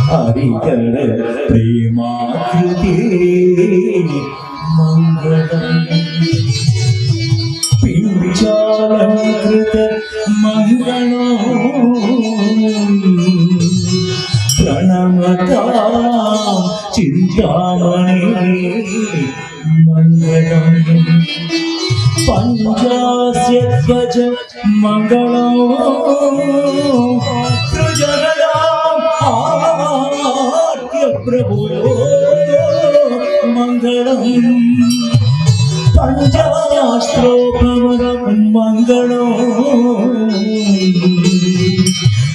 ஹரிகர பிரேமாகிருதே மங்களம் பிஞ்சாலங்கிருத மங்களம் பிரணமதாம் சிந்தாமணி மங்களம் பஞ்சாஸ்ய த்வஜ மங்களம் த்ருஜகதாம் ஆர்ய பிரபோ மங்களம் பஞ்சாஸ்த்ரோபவரம் மங்களம்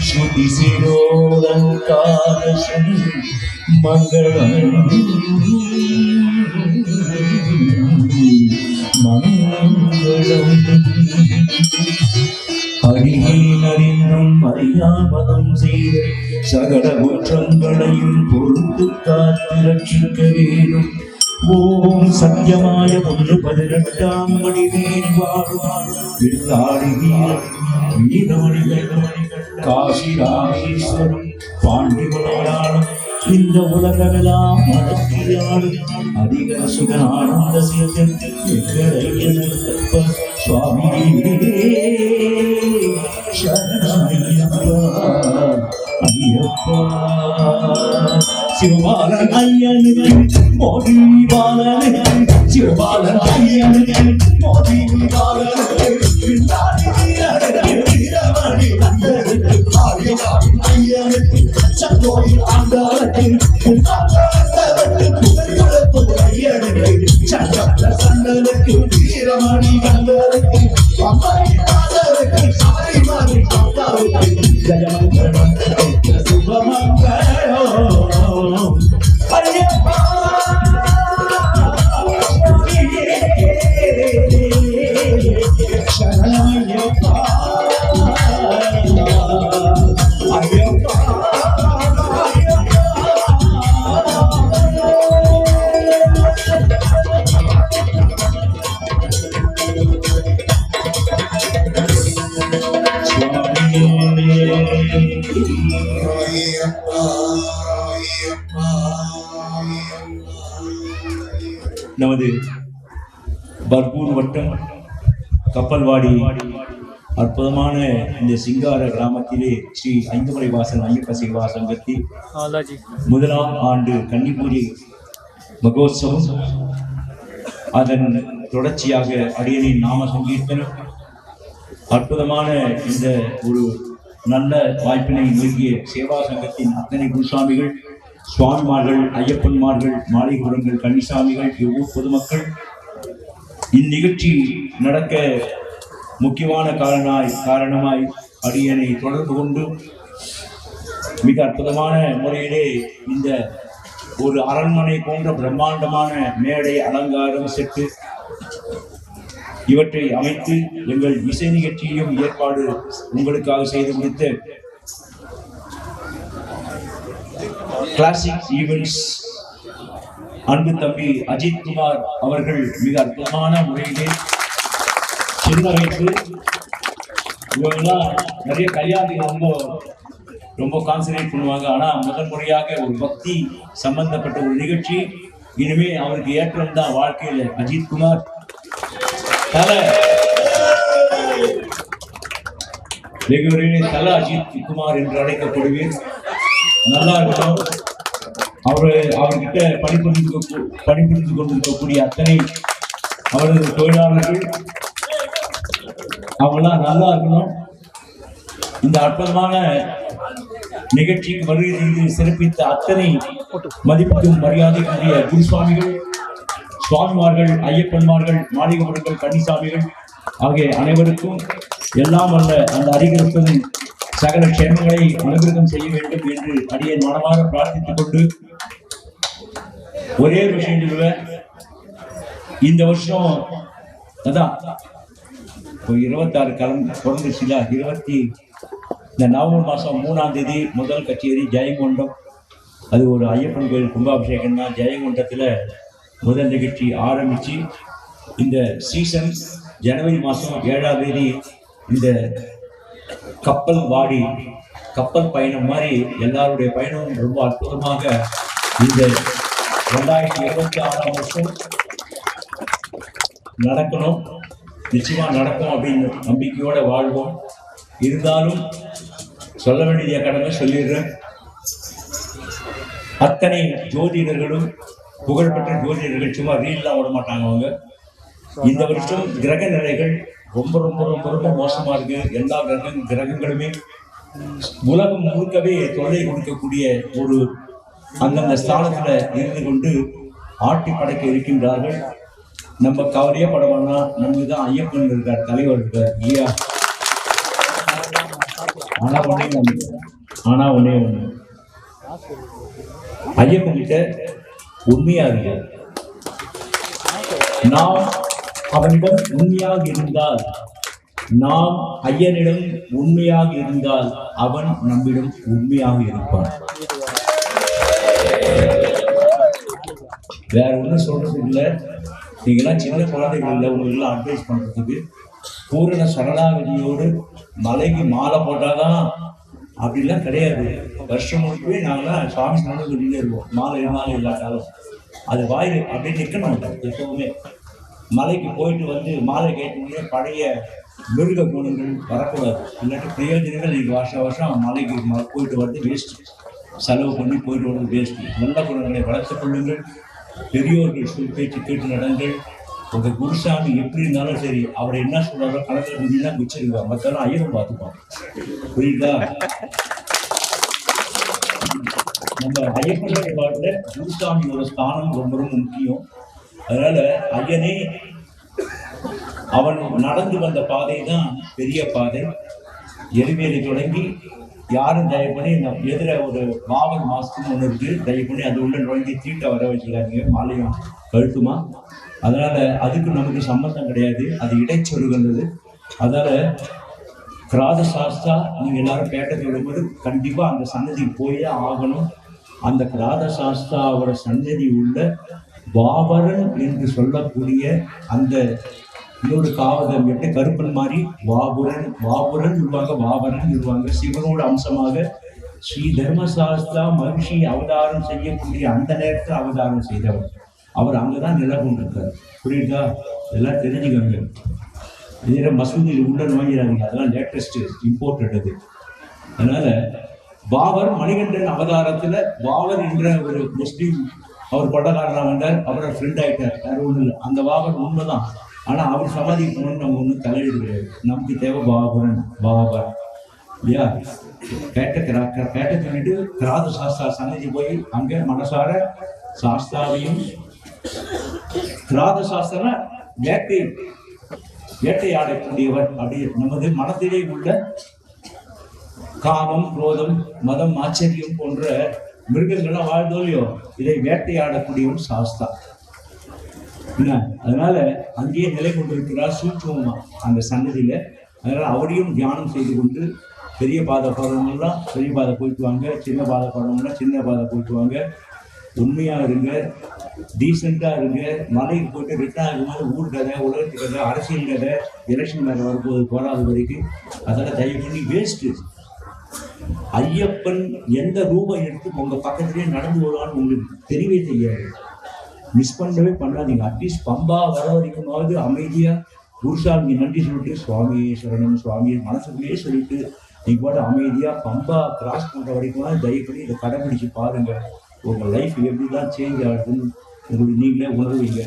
ஸ்ருதி சிரோலங்காரசம் மங்களம் மங்களம் ஹரிஹீனரின்றும் அறியாமதம் செய்த சகல குற்றங்களையும் பொறுத்து காத்து ரட்சிக்க வேணும். ஓம் சத்தியமாய 118 மணிவேல் வாழ்வார் பிள்ளாடி வீரமணிகள் காசி ராமேஸ்வரம் பாண்டி மலையாளம் இந்த உலகமெல்லாம் அடக்கியாடும் அதிக சுக ஆனந்த சேதன் சுவாமியே சரணமையப்பா ஐயப்பா சிவபாலன் ஐயனுக்கு மோதி பாலனுக்கு சிவபாலன் ஐயனுக்கு மோதி பாலனுக்கு பின்னாடி வீரமணி வந்தனுக்கு ஆரியவாடி ஐயனுக்கு சங்கோயில் ஆண்டாளுக்கு ஐயனுக்கு சங்கர சந்தனுக்கு வீரமணி வந்தனுக்கு அம்மாடி பாதனுக்கு சாரி மாறி காத்தாவுக்கு ஜயமங்கலம் சுபமங்கலம் ஐயப்பா சரணமையப்பா ஐயப்பா நமது பர்கூர் வட்டம் கப்பல்வாடி அற்புதமான இந்த சிங்கார கிராமத்திலே ஸ்ரீ ஐந்துமலை வாசன் ஐயப்ப சேவா சங்கத்தில் முதலாம் ஆண்டு கன்னிப்பூஜை மகோத்சவம், அதன் தொடர்ச்சியாக அடியனின் நாம சங்கீர்த்தனம், அற்புதமான இந்த ஒரு நல்ல வாய்ப்பினை நல்கிய சேவா சங்கத்தின் அத்தனை குருசாமிகள், சுவாமிமார்கள், ஐயப்பன்மார்கள், மாளிகுரங்கள், கன்னிசாமிகள், ஊர் பொதுமக்கள், இந்நிகழ்ச்சி நடக்க முக்கியமான காரணமாய் அடியனை தொடர்பு கொண்டு மிக அற்புதமான முறையிலே இந்த ஒரு அரண்மனை போன்ற பிரம்மாண்டமான மேடை, அலங்காரம், செட்டு இவற்றை அமைத்து எங்கள் இசை நிகழ்ச்சியையும் ஏற்பாடு உங்களுக்காக செய்து முடித்த கிளாசிக் ஈவென்ட்ஸ் அன்பு தம்பி அஜித் குமார் அவர்கள் மிக அற்புதமான முறையிலே சின்ன வைத்து இவங்கெல்லாம் நிறைய கல்யாணம் ரொம்ப கான்சன்ட்ரேட் பண்ணுவாங்க. ஆனால் முதல் முறையாக ஒரு பக்தி சம்பந்தப்பட்ட ஒரு நிகழ்ச்சி, இனிமே அவருக்கு ஏற்றம் தான் வாழ்க்கையில். அஜித் குமார் தலை தல அஜித் குமார் என்று அழைக்கப்படுவீர். நல்லா இருக்கணும். அவர்கிட்ட பணிபுரிந்து கொண்டிருக்கக்கூடிய அத்தனை அவரது தொழிலாளர்கள் அவங்களாம் நல்லா இருக்கணும். இந்த அற்புதமான நிகழ்ச்சிக்கு வருகை செய்து சிறப்பித்த அத்தனை மதிப்புக்கும் மரியாதைக்குரிய குருசுவாமிகள், சுவாமிமார்கள், ஐயப்பன்மார்கள், மாளிகவர்கள், கன்னிசாமிகள் ஆகிய அனைவருக்கும் எல்லாம் வல்ல அந்த அறிவிப்பதின் சகல க்ஷேமங்களை அனுகிரகம் செய்ய வேண்டும் என்று அடியேன் மனமாற பிரார்த்தித்துக் கொண்டு ஒரே ஒரு விஷயம் சொல்லுவேன். இந்த வருஷம் அதான் 26 பிறந்துச்சுல, இந்த நவம்பர் மாதம் 3ஆம் தேதி முதல் கச்சேரி ஜெயங்கொண்டம். அது ஒரு ஐயப்பன் கோயில் கும்பாபிஷேகம் தான். ஜெயங்கொண்டத்தில் முதல் நிகழ்ச்சி ஆரம்பித்து இந்த சீசன் ஜனவரி மாதம் 7ஆம் தேதி இந்த கப்பல் வாடி கப்பல் பயணம் மாதிரி எல்லாருடைய பயணமும் ரொம்ப அற்புதமாக இந்த 2026ஆம் வருஷம் நடக்கணும். நிச்சயமா நடக்கும் அப்படின்னு நம்பிக்கையோட வாழ்வோம். இருந்தாலும் சொல்ல வேண்டிய கடமை சொல்லிடுறேன். அத்தனை ஜோதிடர்களும் புகழ்பெற்ற ஜோதிடர்கள் சும்மா ரீல்லாம் விட மாட்டாங்க. அவங்க இந்த வருஷம் கிரக நிலைகள் ரொம்ப ரொம்ப ரொம்ப ரொம்ப மோசமா இருக்கு. எல்லா கிரகங்களுமே உலகம் முழுக்கவே தொல்லை கொடுக்கக்கூடிய ஒரு அந்தந்த ஸ்தானத்துல இருந்து கொண்டு ஆட்டி படைக்க இருக்கின்றார்கள். நம்ம கவலையே படவானா, நமக்கு தான் ஐயப்பன் இருக்கார், தலைவர் இருக்கார் இல்லையா? ஆனா ஒண்ணே ஒண்ணு ஐயப்பன் கிட்ட உண்மையா இருக்கு. நாம் அவனிடம் உண்மையாக இருந்தால், நாம் ஐயனிடம் உண்மையாக இருந்தால் அவன் நம்மிடம் உண்மையாக இருப்பான். வேற ஒன்றும் சொல்றது இல்லை. நீங்களாம் சின்ன குழந்தைகள் இல்லை, உங்களுக்கெல்லாம் அட்வைஸ் பண்றதுக்கு பூரண சரணாகதியோடு மலைக்கு மாலை போட்டாதான் அப்படிலாம் கிடையாது. வருஷம் முழுக்கவே நாங்களாம் சுவாமி சரணம் சொல்லிட்டே இருப்போம். மாலை இல்லாட்டாலும் அது வாயில் அப்படியே நிற்கணும். எப்பவுமே மலைக்கு போயிட்டு வந்து மாலை கேட்டோடனே பழைய மிருக குணங்கள் வரக்கூடாது. இல்லாட்டி பிரயோஜனங்கள் நீங்கள் வருஷம் மலைக்கு போயிட்டு வந்து வேஸ்ட், செலவு பண்ணி போயிட்டு வந்து வேஸ்ட். நல்ல குணங்களை வளர்த்துக் கொள்ளுங்கள். பெரியோர்கள் சொல் பேச்சு கேட்டு நடங்கள். உங்கள் குருசாமி எப்படி இருந்தாலும் சரி, அவர் என்ன சொல்றாரோ கணக்கில் குடிலாம் வச்சிருக்காங்க. மற்றெல்லாம் ஐயரும் பார்த்துப்பாங்க. புரியுதா? நம்ம ஐயப்பன் வழிபாட்டுல குருசாமியோட ஸ்தானம் ரொம்ப ரொம்ப முக்கியம். அதனால ஐயனே அவன் நடந்து வந்த பாதை தான் பெரிய பாதை. எருவேலி தொடங்கி யாரும் தயவு பண்ணி எதிர ஒரு பாவன் மாஸ்க்குன்னு ஒன்று இருக்கு, தயவு பண்ணி அது உள்ள நுழைஞ்சி தீட்டை வர வச்சுக்காதீங்க, மாலையும் கழுத்துமா. அதனால அதுக்கு நமக்கு சம்பந்தம் கிடையாது, அது இடைச்சொருகின்றது. அதனால கிராத சாஸ்தா நீங்க எல்லாரும் பேட்டை விடும்போது கண்டிப்பா அந்த சன்னதிக்கு போயே ஆகணும். அந்த கிராத சாஸ்தாவோட சன்னதி உள்ள வாபரன் என்று சொல்லக்கூடிய அந்த இன்னொரு காவதம் எப்படி கருப்பன் மாதிரி வாபுரன் சொல்லுவாங்க, வாபரன் சொல்லுவாங்க. சிவனோட அம்சமாக ஸ்ரீ தர்மசாஸ்திரா மகிழ்ச்சி அவதாரம் செய்யக்கூடிய அந்த நேரத்தில் அவதாரம் செய்தவர் அவர். அங்கதான் நிலை கொண்டிருக்கார். புரியுதா? எல்லாம் தெரிஞ்சுக்கோங்க. இதே மசூதியில் உள்ள நோங்கிறாங்க, அதெல்லாம் லேட்டஸ்ட் இம்போர்ட்டட் அது. அதனால பாபர் மணிகண்டன் அவதாரத்துல பாபர் என்ற ஒரு முஸ்லீம் அவர் பட்டக்காரனா வந்தார், அவரோட ஃப்ரெண்ட் ஆயிட்டார். வேற ஒன்றும் இல்லை, அந்த பாபர் உண்மைதான். ஆனா அவர் சமாதிக்கு போகணும்னு நம்ம ஒன்றும் தலையிட கிடையாது. நமக்கு தேவை பாபர் இல்லையா? கேட்ட சொல்லிட்டு கிராத சாஸ்தா சன்னதி போய் அங்க மனசார சாஸ்தாவையும், கிராத சாஸ்திரா வேட்டையாடக்கூடியவர். அப்படி நமது மனத்திலே உள்ள காமம், குரோதம், மதம், ஆச்சரியம் போன்ற மிருகங்கள்லாம் வாழ்ந்தோ இல்லையோ, இதை வேட்டையாடக்கூடியவன் சாஸ்தா. அதனால அங்கேயே நிலை கொண்டிருக்கிறார் சூட்சமா அந்த சன்னதியில. அதனால அவரையும் தியானம் செய்து கொண்டு பெரிய பாதை போறவங்கலாம் பெரிய பாதை போயிட்டு வாங்க, சின்ன பாதை போறவங்கலாம் சின்ன பாதை போயிட்டு வாங்க. உண்மையா இருங்க, டீசெண்டா இருங்க. மலைக்கு போயிட்டு ரிட்டர்ன் ஆகும்போது ஊர் கதை, உலகத்து கதை, அரசியல் கதை, எலெக்ஷன் கதை வரும்போது போராது வரைக்கும் அதெல்லாம் தயவு பண்ணி வேஸ்ட். ஐயப்பன் எந்த ரூபம் எடுத்து உங்க பக்கத்திலேயே நடந்து வருவான்னு உங்களுக்கு தெரியவே தெரியாது. மிஸ் பண்ணவே பண்ணாதீங்க. அட்லீஸ்ட் பம்பா வர வரைக்குமாவது அமைதியா குருசாமி நன்றி சொல்லிட்டு சுவாமி சரணம் சுவாமி மனசுக்குள்ளேயே சொல்லிட்டு நீங்க கூட அமைதியா பம்பா கிராஸ் பண்ற வரைக்குமாவது தயவு பண்ணி இதை கடைபிடிச்சு பாருங்க. உங்க லைஃப் எப்படிலாம் சேஞ்ச் ஆகுதுன்னு உங்களுக்கு நீங்களே உணர்வீங்க.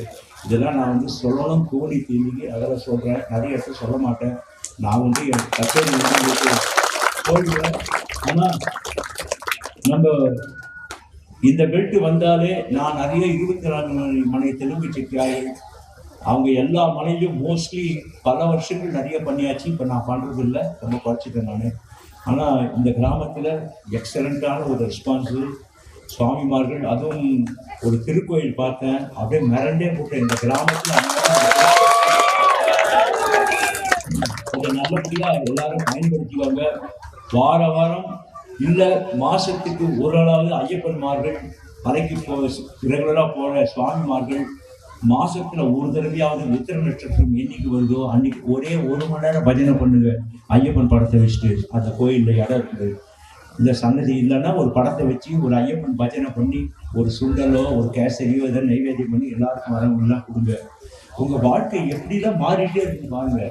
இதெல்லாம் நான் சொல்லணும் தோணி தீமிக்கு அதெல்லாம் சொல்றேன். நிறைய இடத்துல சொல்ல மாட்டேன். நான் என் கச்சேரி சொல்லுவேன். ஆனா நம்ம இந்த பெல்ட் வந்தாலே நான் நிறைய 24 மனை தெலுங்கு செட்டியார்கள் அவங்க எல்லா மனையிலும் மோஸ்ட்லி பல வருஷங்கள் நிறைய பண்ணியாச்சு. இப்போ நான் பண்ணுறது இல்லை, ரொம்ப குறைச்சிட்டேன் நான். ஆனால் இந்த கிராமத்தில் எக்ஸலண்ட்டான ஒரு ரெஸ்பான்ஸு சுவாமிமார்கள். அதுவும் ஒரு திருக்கோயில் பார்த்தேன், அப்படியே மிரண்டே போட்டேன். இந்த கிராமத்தில் அதை நல்லபடியாக எல்லாரும் பயன்படுத்திவாங்க. வாரம் இல்லை மாசத்துக்கு ஒரு நாளாவது ஐயப்பன்மார்கள் மலைக்கு ரெகுலராக போகிற சுவாமிமார்கள் மாசத்துல ஒரு தடவையாவது உத்திர நட்சத்திரம் என்னைக்கு வருதோ அன்னைக்கு ஒரே 1 மணி நேரம் பஜனை பண்ணுங்க. ஐயப்பன் படத்தை வச்சுட்டு அந்த கோயில்ல இடம் இருக்குது. இந்த சன்னதி இல்லைன்னா ஒரு படத்தை வச்சு ஒரு ஐயப்பன் பஜனை பண்ணி ஒரு சுண்டலோ ஒரு கேசரியோ இதை நைவேத்தியம் பண்ணி எல்லாருக்கும் வரவங்கலாம் கொடுங்க. உங்க வாழ்க்கை எப்படிலாம் மாறிட்டே இருக்கு பாருங்க.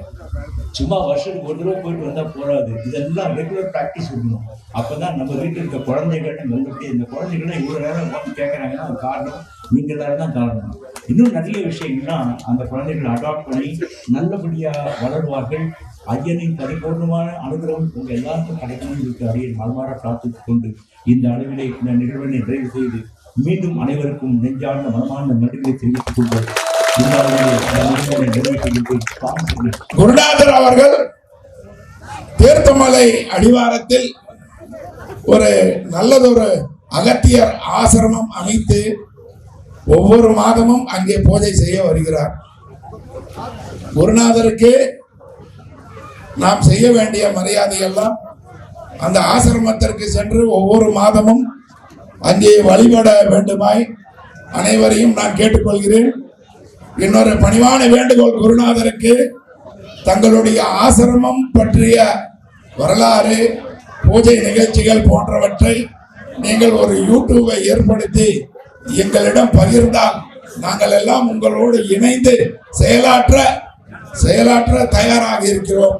சும்மா வருஷத்துக்கு ஒரு தடவை போயிட்டு வந்தா போறாது, இதெல்லாம் ரெகுலர் ப்ராக்டிஸ் இருக்கணும். அப்பதான் நம்ம வீட்டில் இருக்க குழந்தைகள் நல்லபடியா, இந்த குழந்தைகள்லாம் இவ்வளவு நேரம் வந்து கேட்கறாங்கன்னா அது காரணம் நீங்க எல்லாரும் தான் காரணம். இன்னும் நிறைய விஷயங்கள்லாம் அந்த குழந்தைகளை அடாப்ட் பண்ணி நல்லபடியா வளருவார்கள். ஐயனின் பரிபூர்ணமான அனுகிரகம் உங்க எல்லாருக்கும் கிடைக்கணும்னு இருக்கு அடியை மனமாற பிரார்த்தித்துக் கொண்டு இந்த அளவிலே இந்த நிகழ்வை நிறைவு செய்து மீண்டும் அனைவருக்கும் நெஞ்சார்ந்த மனமான நன்றிகளை தெரிவித்துக் கொண்டு குருநாதர் அவர்கள் தீர்த்தமலை அடிவாரத்தில் ஒரு நல்லதொரு அகத்தியர் ஆசிரமம் அமைத்து ஒவ்வொரு மாதமும் அங்கே பூஜை செய்ய வருகிறார். குருநாதருக்கு நாம் செய்ய வேண்டிய மரியாதையெல்லாம் அந்த ஆசிரமத்திற்கு சென்று ஒவ்வொரு மாதமும் அங்கே வழிபட வேண்டுமாய் அனைவரையும் நான் கேட்டுக்கொள்கிறேன். இன்னொரு பணிவான வேண்டுகோள், குருநாதருக்கு தங்களுடைய ஆசிரமம் பற்றிய வரலாறு, பூஜை நிகழ்ச்சிகள் போன்றவற்றை நீங்கள் ஒரு யூடியூபை ஏற்படுத்தி எங்களிடம் பகிர்ந்தால் நாங்கள் எல்லாம் உங்களோடு இணைந்து செயலாற்ற தயாராக இருக்கிறோம்.